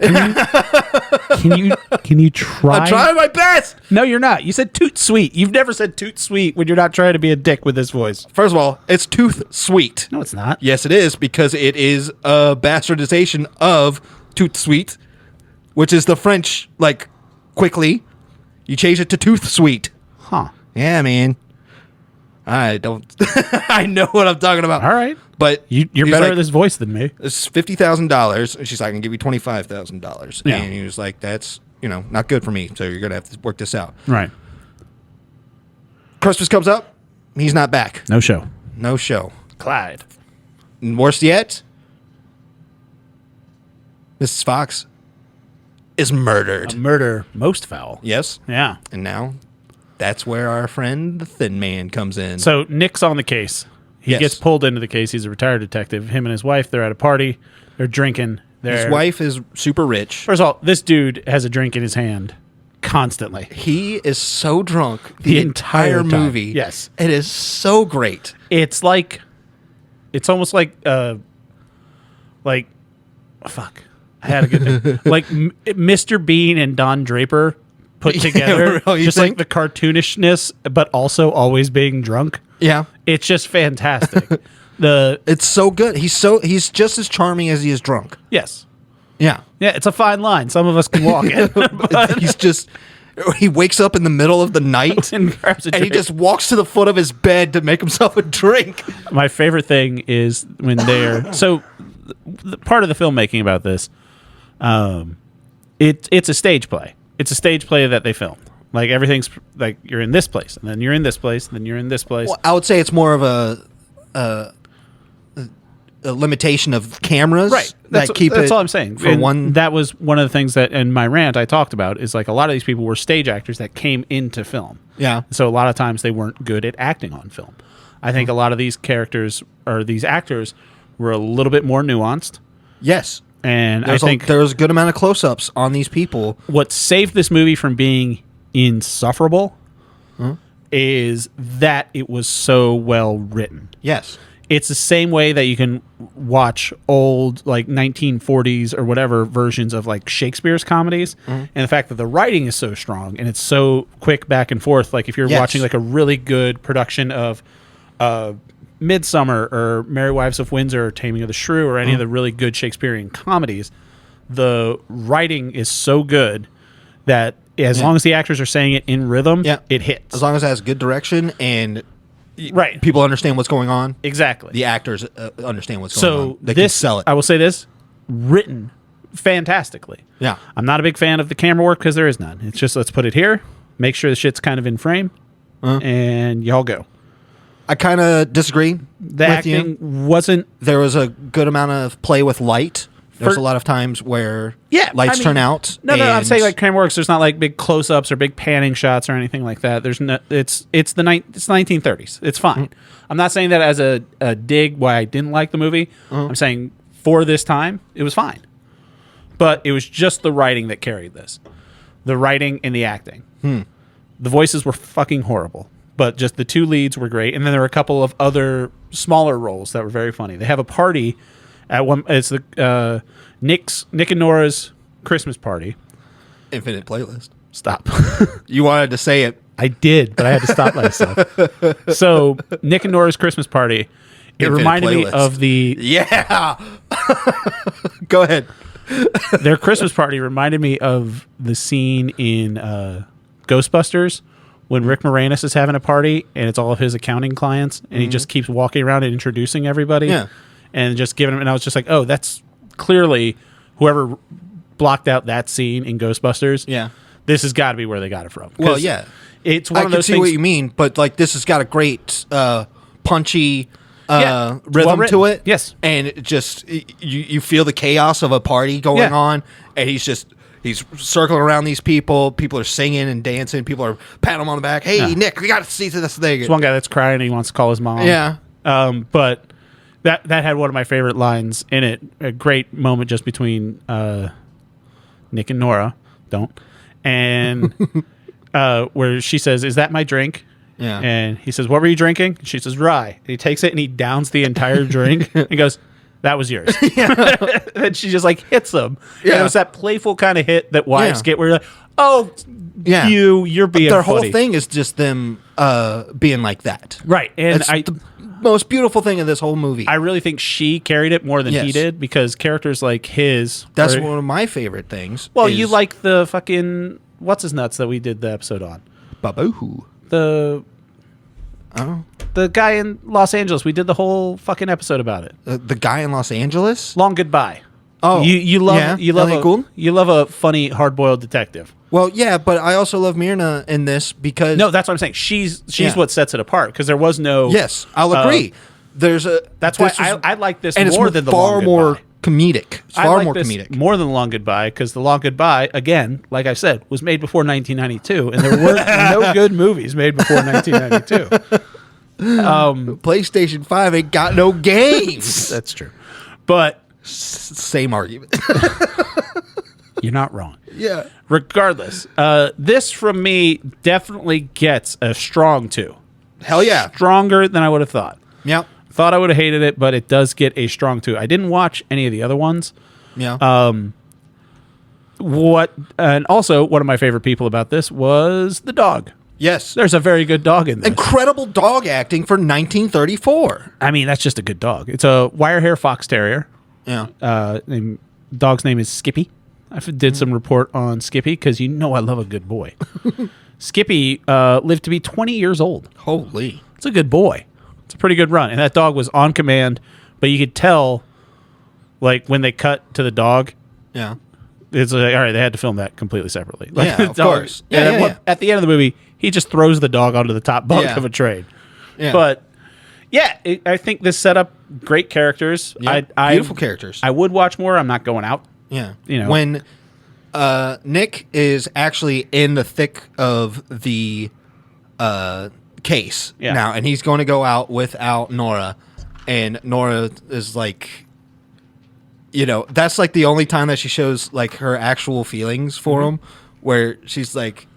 Can you try? I'm trying my best. No, you're not. You said toot sweet. You've never said toot sweet when you're not trying to be a dick with this voice. First of all, it's tooth sweet. No, it's not. Yes, it is, because it is a bastardization of tooth sweet, which is the French, like, quickly. You change it to tooth sweet. Huh. Yeah, man. I don't. I know what I'm talking about. All right. But you're better at this voice than me. It's $50,000. And she's like, I can give you $25,000. Yeah. And he was like, that's, not good for me. So you're going to have to work this out. Right. Christmas comes up. He's not back. No show. No show. Clyde. And worse yet, Mrs. Fox is murdered. A murder most foul. Yes. Yeah. And now that's where our friend, the Thin Man, comes in. So Nick's on the case. He Yes. gets pulled into the case. He's a retired detective. Him and his wife, they're at a party. They're drinking. His wife is super rich. First of all, this dude has a drink in his hand constantly. He is so drunk the entire time. movie. Yes. It is so great. It's almost like fuck. I had a good thing. Like Mr. Bean and Don Draper put together. Really, just like the cartoonishness, but also always being drunk. Yeah. It's just fantastic. It's so good. He's just as charming as he is drunk. Yes. Yeah. Yeah, it's a fine line. Some of us can walk it. But He wakes up in the middle of the night and grabs a and he drink. just walks to the foot of his bed to make himself a drink. My favorite thing is when they're so the part of the filmmaking about this, it's a stage play. It's a stage play that they filmed. Like everything's like you're in this place, and then you're in this place, and then you're in this place. Well, I would say it's more of a limitation of cameras, Right. That's all I'm saying. That was one of the things that in my rant I talked about is like a lot of these people were stage actors that came into film. Yeah. So a lot of times they weren't good at acting on film. I think a lot of these characters or these actors were a little bit more nuanced. Yes. And I think there was a good amount of close-ups on these people. What saved this movie from being insufferable is that it was so well written. Yes. It's the same way that you can watch old like 1940s or whatever versions of like Shakespeare's comedies, and the fact that the writing is so strong and it's so quick back and forth. Like if you're watching like a really good production of Midsummer or Merry Wives of Windsor or Taming of the Shrew or any of the really good Shakespearean comedies, the writing is so good that as long as the actors are saying it in rhythm, it hits. As long as it has good direction and right, people understand what's going on. Exactly. The actors understand what's going on. So They can sell it. I will say this, written fantastically. Yeah. I'm not a big fan of the camera work because there is none. It's just let's put it here, make sure the shit's kind of in frame, and y'all go. I kind of disagree The with acting you. wasn't... There was a good amount of play with light. There's a lot of times where lights turn out. No, I'm saying like camera works. There's not like big close-ups or big panning shots or anything like that. There's no. It's 1930s. It's fine. I'm not saying that as a dig why I didn't like the movie. I'm saying for this time it was fine, but it was just the writing that carried this. The writing and the acting. The voices were fucking horrible, but just the two leads were great, and then there were a couple of other smaller roles that were very funny. They have a party. At one, it's the Nick and Nora's Christmas party. Infinite playlist. Stop. You wanted to say it. I did, but I had to stop myself. So Nick and Nora's Christmas party. It Infinite reminded me playlist. of the Go ahead. their Christmas party reminded me of the scene in Ghostbusters when Rick Moranis is having a party and it's all of his accounting clients and he just keeps walking around and introducing everybody. Yeah. And just giving them, and I was just like, oh, that's clearly whoever blocked out that scene in Ghostbusters. Yeah. This has got to be where they got it from. Well, yeah. It's one I of can those see things. what you mean, but like this has got a great punchy Yeah, it's rhythm well-written. to it. Yes. And it just you feel the chaos of a party going on, and he's He's circling around these people. People are singing and dancing. People are patting him on the back. Hey, Nick, we got to see this thing. There's one guy that's crying and he wants to call his mom. Yeah. But that had one of my favorite lines in it. A great moment just between Nick and Nora. Don't. And where she says, "Is that my drink?" Yeah. And he says, "What were you drinking?" She says, "Rye." And he takes it and he downs the entire drink. He goes, "That was yours." And she just like hits him. Yeah. And it was that playful kind of hit that wives get where you're like, "Oh, yeah. you're being Their funny." whole thing is just them being like that. Right. And That's the most beautiful thing of this whole movie. I really think she carried it more than he did, because characters like his... That's one of my favorite things. Well, you like the fucking... What's his nuts that we did the episode on? Babu. The guy in Los Angeles. We did the whole fucking episode about it. The guy in Los Angeles? Long Goodbye. Oh. You love Cool? You love a funny, hard-boiled detective. Well, yeah, but I also love Myrna in this because... No, that's what I'm saying. She's what sets it apart, because there was no... Yes, I'll agree. That's why I like this more than the Long Goodbye. Far more comedic. It's far more comedic. More than Long Goodbye, because the Long Goodbye, again, like I said, was made before 1992, and there were no good movies made before 1992. PlayStation 5 ain't got no games. That's true. But... Same argument. You're not wrong. Yeah. Regardless, this from me definitely gets a strong 2. Hell yeah. Stronger than I would have thought. Yep. Thought I would have hated it, but it does get a strong 2. I didn't watch any of the other ones. Yeah. And also, one of my favorite people about this was the dog. Yes. There's a very good dog in this. Incredible dog acting for 1934. I mean, that's just a good dog. It's a wire hair fox terrier. Yeah. Dog's name is Skippy. I did some report on Skippy because I love a good boy. Skippy lived to be 20 years old. Holy. It's a good boy. It's a pretty good run. And that dog was on command, but you could tell, like, when they cut to the dog. Yeah. It's like, all right, they had to film that completely separately. Like, yeah, of course. At the end of the movie, he just throws the dog onto the top bunk of a train. Yeah. But, yeah, I think this set up great characters. Yeah, beautiful characters. I would watch more. I'm not going out. Yeah. When Nick is actually in the thick of the case now, and he's going to go out without Nora, and Nora is like, that's like the only time that she shows like her actual feelings for him, where he's like,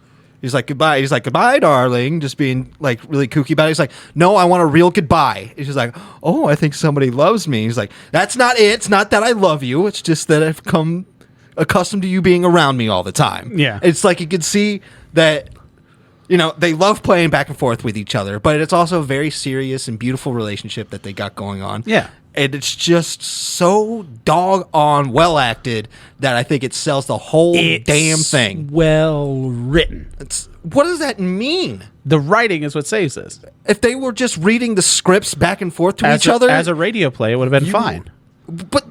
goodbye. He's like, goodbye, darling. Just being like really kooky about it. He's like, no, I want a real goodbye. And she's like, oh, I think somebody loves me. He's like, that's not it. It's not that I love you. It's just that I've come accustomed to you being around me all the time. Yeah. It's like you could see that, they love playing back and forth with each other, but it's also a very serious and beautiful relationship that they got going on. Yeah. And it's just so doggone well acted that I think it sells the whole damn thing. Well written. What does that mean? The writing is what saves this. If they were just reading the scripts back and forth to each other as a radio play, it would have been fine. But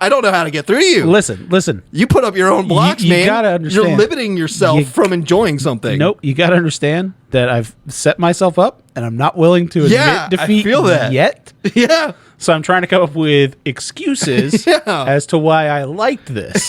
I don't know how to get through you. Listen. You put up your own blocks, man. You gotta understand. You're limiting yourself from enjoying something. Nope. You gotta understand that I've set myself up, and I'm not willing to admit defeat I feel that. yet. Yeah. So I'm trying to come up with excuses as to why I liked this.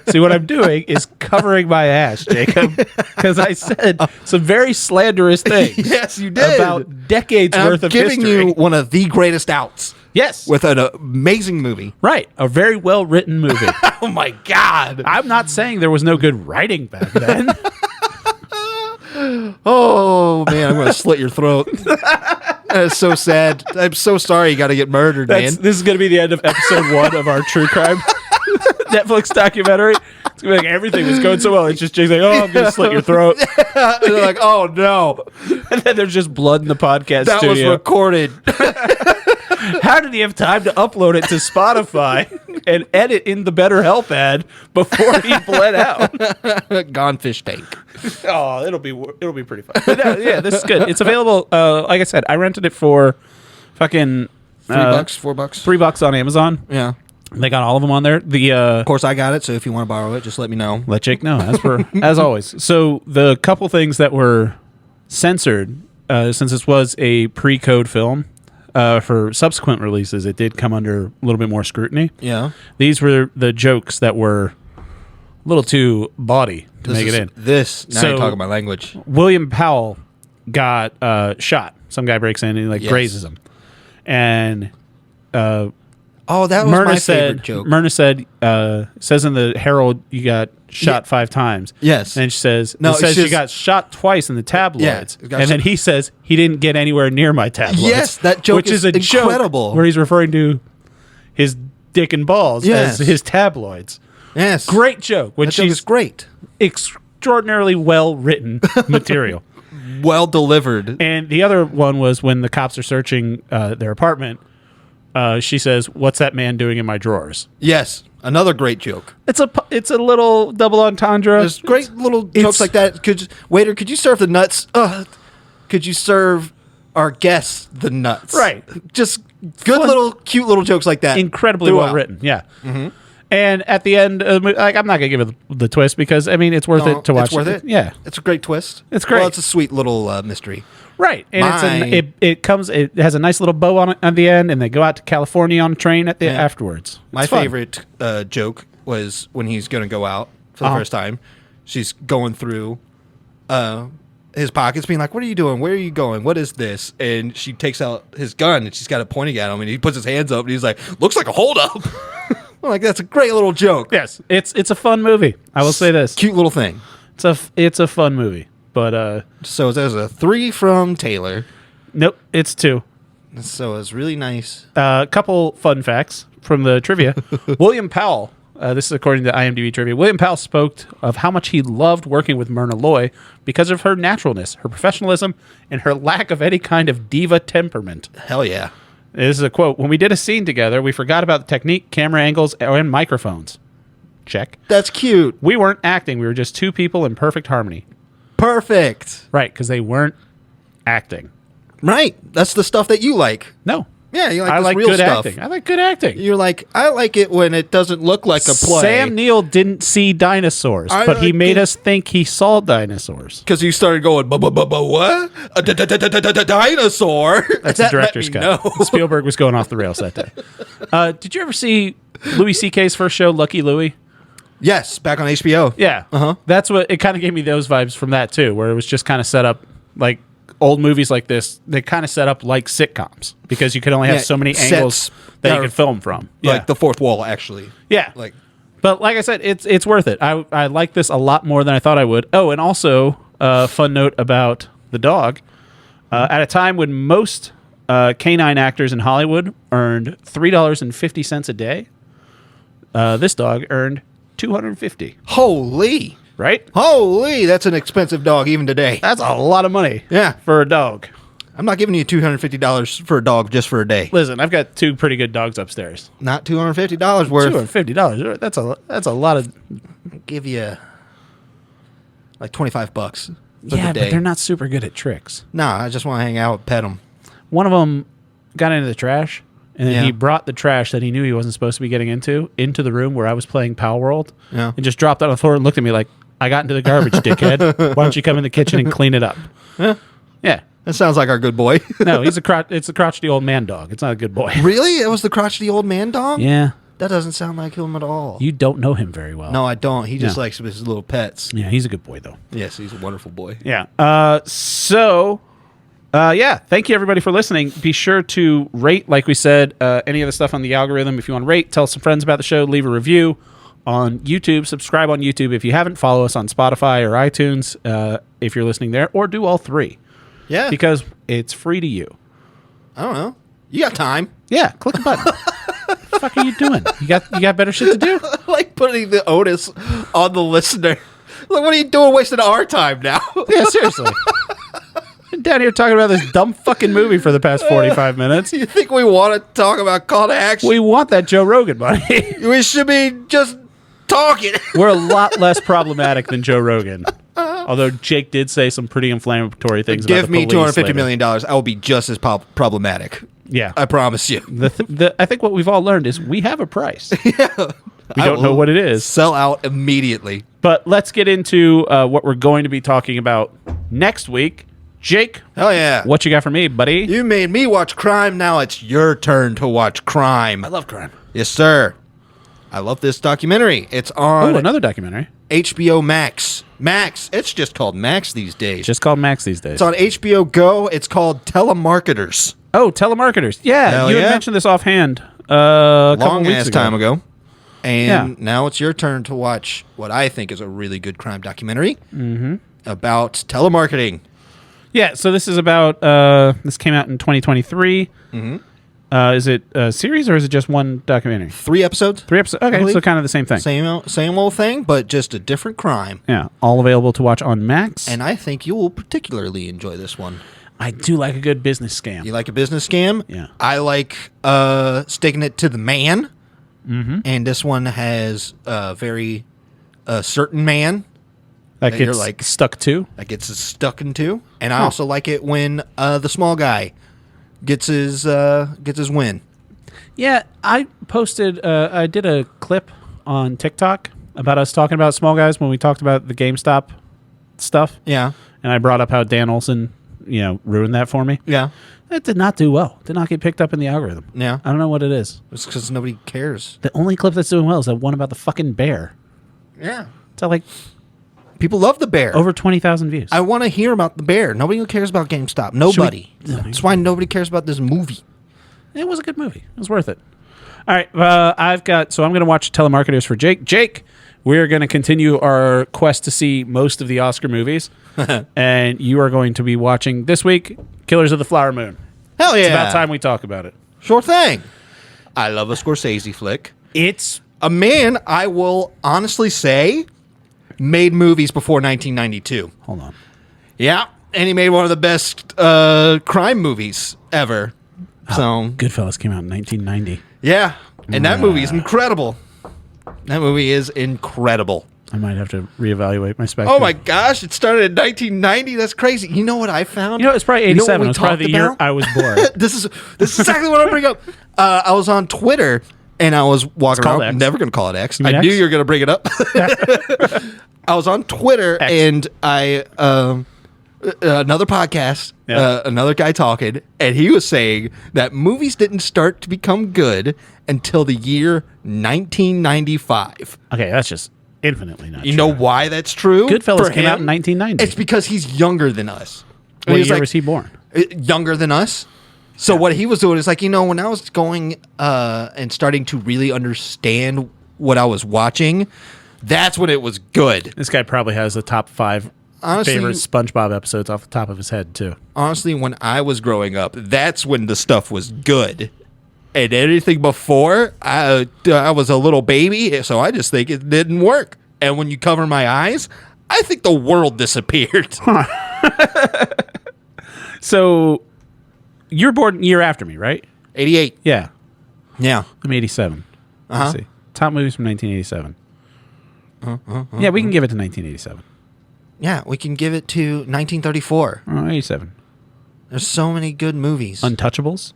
See, what I'm doing is covering my ass, Jacob, because I said some very slanderous things. Yes, you did. About decades worth of history. I'm giving you one of the greatest outs. Yes. With an amazing movie. Right. A very well-written movie. Oh, my God. I'm not saying there was no good writing back then. Oh, man, I'm going to slit your throat. That is so sad. I'm so sorry you got to get murdered, man. This is going to be the end of episode 1 of our true crime Netflix documentary. It's going to be like everything was going so well. It's just Jake's like, oh, I'm going to slit your throat. And they're like, oh, no. And then there's just blood in the podcast that studio. Was recorded. How did he have time to upload it to Spotify and edit in the BetterHelp ad before he bled out? Gone fish tank. Oh, it'll be pretty fun. But yeah, this is good. It's available. Like I said, I rented it for fucking $3, $4. $3 on Amazon. Yeah, they got all of them on there. Of course, I got it. So if you want to borrow it, just let me know. Let Jake know. As always. So the couple things that were censored, since this was a pre-code film. for subsequent releases, it did come under a little bit more scrutiny. Yeah. These were the jokes that were a little too baughty to make it in. Now you're talking my language. William Powell got shot. Some guy breaks in and grazes him. And that was my favorite joke. Myrna said, says in the Herald, you got shot 5 times. Yes. And she says, she got shot twice in the tabloids. And then he says, he didn't get anywhere near my tabloids. Yes, that joke is incredible. Joke where he's referring to his dick and balls as his tabloids. Yes. Great joke. That joke is great. Extraordinarily well-written material. Well delivered. And the other one was when the cops are searching their apartment, she says, "What's that man doing in my drawers?" Yes, another great joke. It's a little double entendre. There's great little jokes like that. Waiter, could you serve the nuts? Could you serve our guests the nuts? Right. Just good cute little jokes like that. Incredibly well written. Yeah. Mm-hmm. And at the end, I'm not going to give it the twist because, I mean, it's worth it to watch. It's worth it? Yeah. It's a great twist. It's great. Well, it's a sweet little mystery. Right. And it has a nice little bow on it at the end, and they go out to California on a train afterwards. My favorite joke was when he's going to go out for the first time. She's going through his pockets, being like, "What are you doing? Where are you going? What is this?" And she takes out his gun, and she's got it pointing at him, and he puts his hands up, and he's like, "Looks like a holdup." I'm like, that's a great little joke. Yes, it's a fun movie. I will say this. Cute little thing. It's a fun movie. But so there's a 3 from Taylor. Nope, it's 2. So it's really nice. A couple fun facts from the trivia. William Powell, this is according to IMDb trivia, William Powell spoke of how much he loved working with Myrna Loy because of her naturalness, her professionalism, and her lack of any kind of diva temperament. Hell yeah. This is a quote. "When we did a scene together, we forgot about the technique, camera angles, and microphones." Check. That's cute. We weren't acting. We were just 2 people in perfect harmony. Perfect. Right, because they weren't acting. Right. That's the stuff that you like. No. Yeah, you like I this like real good stuff. acting. I like good acting. You're like, I like it when it doesn't look like a play. Sam Neill didn't see dinosaurs, but he made us think he saw dinosaurs. Because you started going, what? A dinosaur? That's the director's cut. Spielberg was going off the rails that day. Did you ever see Louis C.K.'s first show, Lucky Louie? Yes, back on HBO. Yeah. Uh-huh. That's what, it kind of gave me those vibes from that too, where it was just kind of set up like old movies like this. They kind of set up like sitcoms because you could only have so many angles that you could film from. Like the fourth wall, actually. Yeah. But like I said, it's worth it. I like this a lot more than I thought I would. Oh, and also fun note about the dog. At a time when most canine actors in Hollywood earned $3.50 a day, this dog earned $250. Holy! Right? Holy! That's an expensive dog even today. That's a lot of money. Yeah, for a dog. I'm not giving you $250 for a dog just for a day. Listen, I've got 2 pretty good dogs upstairs. Not $250 worth. $250. That's a lot of. I'll give you like $25. Yeah, but they're not super good at tricks. Nah, I just want to hang out, pet them. One of them got into the trash, and then he brought the trash that he knew he wasn't supposed to be getting into the room where I was playing Pal World, and just dropped it on the floor and looked at me like, "I got into the garbage, dickhead. Why don't you come in the kitchen and clean it up?" Yeah. That sounds like our good boy. No, it's a crotchety old man dog. It's not a good boy. Really? It was the crotchety old man dog? Yeah. That doesn't sound like him at all. You don't know him very well. No, I don't. He just likes his little pets. Yeah, he's a good boy, though. Yes, he's a wonderful boy. Yeah. Thank you, everybody, for listening. Be sure to rate, like we said, any of the stuff on the algorithm. If you want to rate, tell some friends about the show, leave a review on YouTube, subscribe on YouTube. If you haven't, follow us on Spotify or iTunes if you're listening there, or do all 3. Yeah. Because it's free to you. I don't know. You got time. Yeah, click a button. What the fuck are you doing? You got better shit to do? Like putting the onus on the listener. Like, what are you doing wasting our time now? Yeah, seriously. Been down here talking about this dumb fucking movie for the past 45 minutes. You think we want to talk about call to action? We want that Joe Rogan money. We should be just talking. We're a lot less problematic than Joe Rogan. Although Jake did say some pretty inflammatory things about the police. Give me $250 million. I will be just as problematic. Yeah. I promise you. I think what we've all learned is we have a price. Yeah. We don't know what it is. Sell out immediately. But let's get into what we're going to be talking about next week. Jake, Hell yeah. what you got for me, buddy? You made me watch crime. Now it's your turn to watch crime. I love crime. Yes, sir. I love this documentary. It's on Another documentary. HBO Max. Max. It's just called Max these days. Just called Max these days. It's on HBO Go. It's called Telemarketers. Oh, telemarketers. Yeah, Hell you had yeah. mentioned this offhand a couple Long weeks ass ago. time ago. And Yeah. now it's your turn to watch what I think is a really good crime documentary about telemarketing. Yeah, so this is about, this came out in 2023. Is it a series or is it just one documentary? 3 episodes. 3 episodes. Okay, believe. so kind of the same thing. Same old thing, but just a different crime. Yeah, all available to watch on Max. And I think you will particularly enjoy this one. I do like a good business scam. You like a business scam? Yeah. I like sticking it to the man. And this one has a very certain man that you're gets like- stuck to. that gets stuck into. And I also like it when the small guy gets his win. Yeah, I posted, I did a clip on TikTok about us talking about small guys when we talked about the GameStop stuff. Yeah. And I brought up how Dan Olson, ruined that for me. Yeah. It did not do well. Did not get picked up in the algorithm. Yeah. I don't know what it is. It's because nobody cares. The only clip that's doing well is that one about the fucking bear. Yeah. It's got like People love the bear. over 20,000 views. I want to hear about the bear. Nobody cares about GameStop. Nobody. That's why nobody cares about this movie. It was a good movie. It was worth it. All right. I'm going to watch Telemarketers for Jake. Jake, we're going to continue our quest to see most of the Oscar movies. And you are going to be watching this week Killers of the Flower Moon. Hell yeah. It's about time we talk about it. Sure thing. I love a Scorsese flick. It's A man, I will honestly say, made movies before 1992. hold on. Yeah. And he made one of the best crime movies ever. So, Goodfellas came out in 1990. yeah. And that movie is incredible. That movie is incredible. I might have to reevaluate my spectrum. Oh my gosh, it started in 1990. That's crazy. You know what I found? It's probably You know what 87. we It was probably the talked year about? I was born. This is exactly what I bring up. I was on Twitter and I was walking called around. X. Never going to call it X. mean I knew X? you were going to bring it up. I was on Twitter X. and I another podcast, Yeah. another guy talking, and he was saying that movies didn't start to become good until the year 1995. Okay, that's just infinitely not You true. know why that's true? Goodfellas for came out him? in 1990. It's because he's younger than us. And What he was year like, was he born? Younger than us. So what he was doing is like, when I was going and starting to really understand what I was watching, that's when it was good. This guy probably has the top 5 Honestly- favorite SpongeBob episodes off the top of his head, too. Honestly, when I was growing up, that's when the stuff was good. And anything before, I was a little baby, so I just think it didn't work. And when you cover my eyes, I think the world disappeared. So, you're born a year after me, right? 88. Yeah. Yeah. I'm 87. Uh-huh. Let's see. Top movies from 1987. Yeah, we can give it to 1987. Yeah, we can give it to 1934. Oh, 87. There's so many good movies. Untouchables.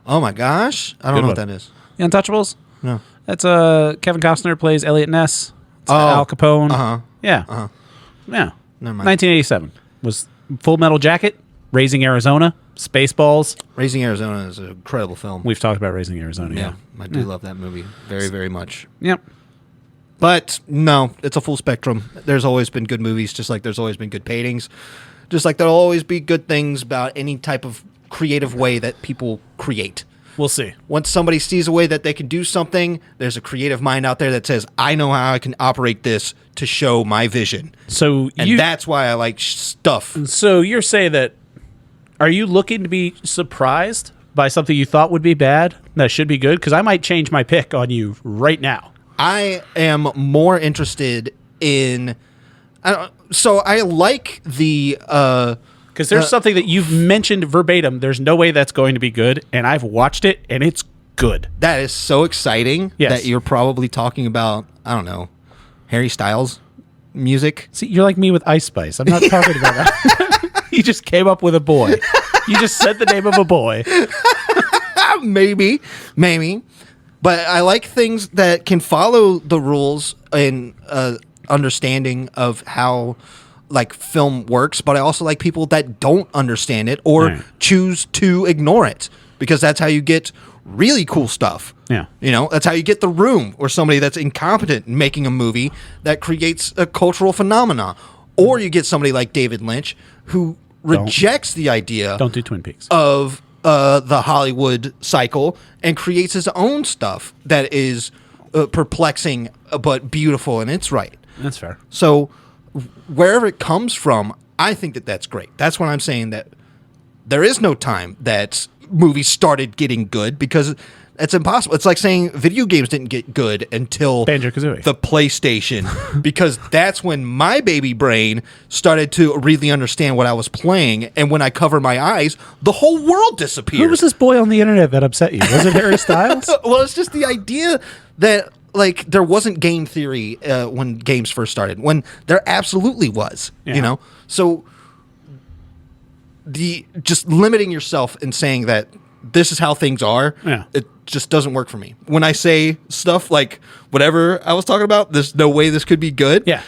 Oh my gosh. I don't Good know what one. that is. The Untouchables? No. That's Kevin Costner plays Elliot Ness. It's Al Capone. Yeah. Yeah. Never mind. 1987 was Full Metal Jacket, Raising Arizona, Spaceballs. Raising Arizona is an incredible film. We've talked about Raising Arizona. Yeah, Yeah. I do love that movie very, very much. Yep. But no, it's a full spectrum. There's always been good movies, just like there's always been good paintings. Just like there'll always be good things about any type of creative way that people create. We'll see. Once somebody sees a way that they can do something, there's a creative mind out there that says, I know how I can operate this to show my vision. So And that's why I like stuff. So you're saying that, are you looking to be surprised by something you thought would be bad that should be good? Because I might change my pick on you right now. I am more interested in... So I like the... Because there's something that you've mentioned verbatim. There's no way that's going to be good. And I've watched it, and it's good. that is so exciting Yes. that you're probably talking about, I don't know, Harry Styles music. See, you're like me with Ice Spice. I'm not talking about that. You just came up with a boy. You just said the name of a boy. Maybe. But I like things that can follow the rules and understanding of how like film works, but I also like people that don't understand it or Right. choose to ignore it, because that's how you get really cool stuff. Yeah. That's how you get The Room, or somebody that's incompetent in making a movie that creates a cultural phenomena. Or you get somebody like David Lynch who rejects the idea Don't do Twin Peaks. of the Hollywood cycle and creates his own stuff that is perplexing but beautiful, and it's right. That's fair. So wherever it comes from, I think that that's great. That's when I'm saying that there is no time that movies started getting good, because it's impossible. It's like saying video games didn't get good until Banjo-Kazooie. the PlayStation, because that's when my baby brain started to really understand what I was playing. And when I covered my eyes, the whole world disappeared. Who was this boy on the internet that upset you? Was it Harry Styles? Well, it's just the idea that like there wasn't game theory when games first started, when there absolutely was. Yeah. So the just limiting yourself and saying that this is how things are, Yeah. it just doesn't work for me. When I say stuff like whatever I was talking about, there's no way this could be good. Yeah.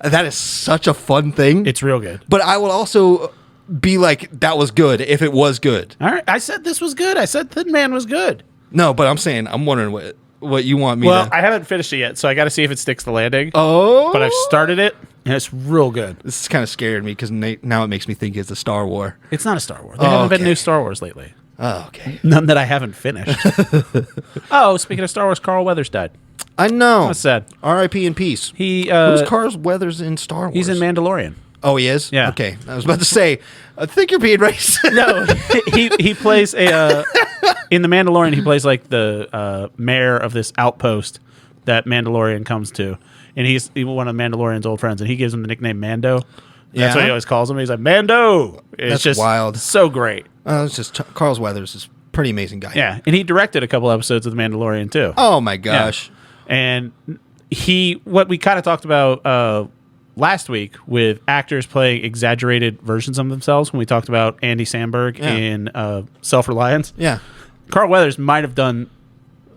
That is such a fun thing. It's real good. But I would also be like, that was good if it was good. All right. I said this was good. I said Thin Man was good. No, but I'm wondering what you want me Well, to. I haven't finished it yet, so I got to see if it sticks the landing. Oh. But I've started it, and it's real good. This is kind of scared me, because now it makes me think it's a Star War. It's not a Star Wars. There haven't been okay. new Star Wars lately. Oh, okay. None that I haven't finished. Oh, speaking of Star Wars, Carl Weathers died. I know. That's sad. R.I.P. in peace. He Who's Carl Weathers in Star Wars? he's in Mandalorian. Oh, he is? Yeah. Okay. I was about to say, I think you're being racist. No, he plays a in the Mandalorian. He plays like the mayor of this outpost that Mandalorian comes to, and he's one of Mandalorian's old friends, and he gives him the nickname Mando. That's what he always calls him. He's like Mando. It's That's just wild. So great. It's just Carl Weathers is a pretty amazing guy. Yeah, and he directed a couple episodes of the Mandalorian too. Oh my gosh. Yeah. And what we kind of talked about last week with actors playing exaggerated versions of themselves when we talked about Andy Samberg in Self-Reliance. Yeah. Carl Weathers might have done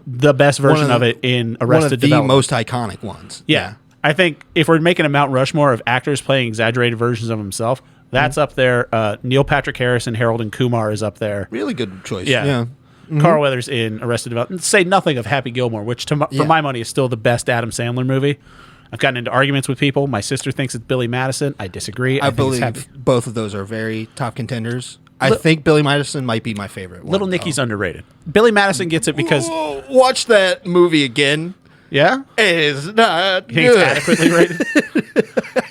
the best version of it in Arrested One of the Development. most iconic ones. Yeah. I think if we're making a Mount Rushmore of actors playing exaggerated versions of himself, that's up there. Neil Patrick Harris and Harold and Kumar is up there. Really good choice. Yeah. Carl Weathers in Arrested Development. Say nothing of Happy Gilmore, which for my money is still the best Adam Sandler movie. I've gotten into arguments with people. My sister thinks it's Billy Madison. I disagree. I think it's believe both of those are very top contenders. I think Billy Madison might be my favorite one. Little Nicky's underrated. Billy Madison gets it because... Whoa, watch that movie again. Yeah? It is not You think it's good. adequately rated?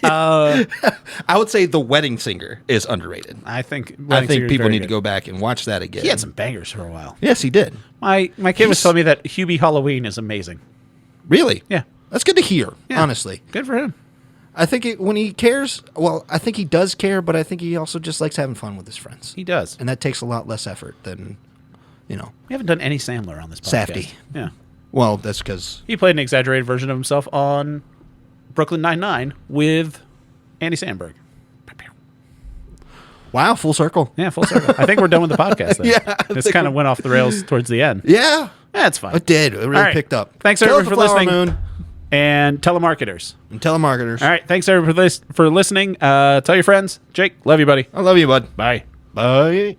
I would say The Wedding Singer is underrated. I think People need to go back and watch that again. He had some bangers for a while. Yes, he did. My kid was telling me that Hubie Halloween is amazing. Really? Yeah. That's good to hear, Yeah. honestly. Good for him. I think when he cares, well, I think he does care, but I think he also just likes having fun with his friends. He does. And that takes a lot less effort than, We haven't done any Sandler on this podcast. Safdie. Yeah. Well, that's because... He played an exaggerated version of himself on Brooklyn Nine-Nine with Andy Samberg. Wow, full circle. Yeah, full circle. I think we're done with the podcast then. Yeah, I This think kind of went off the rails towards the end. Yeah. That's fine. It did. It really All right. picked up. Thanks, Tale everyone, of for the Flower listening. Moon And telemarketers. and telemarketers. All right. Thanks, everyone, for listening. Tell your friends. Jake, love you, buddy. I love you, bud. Bye. Bye.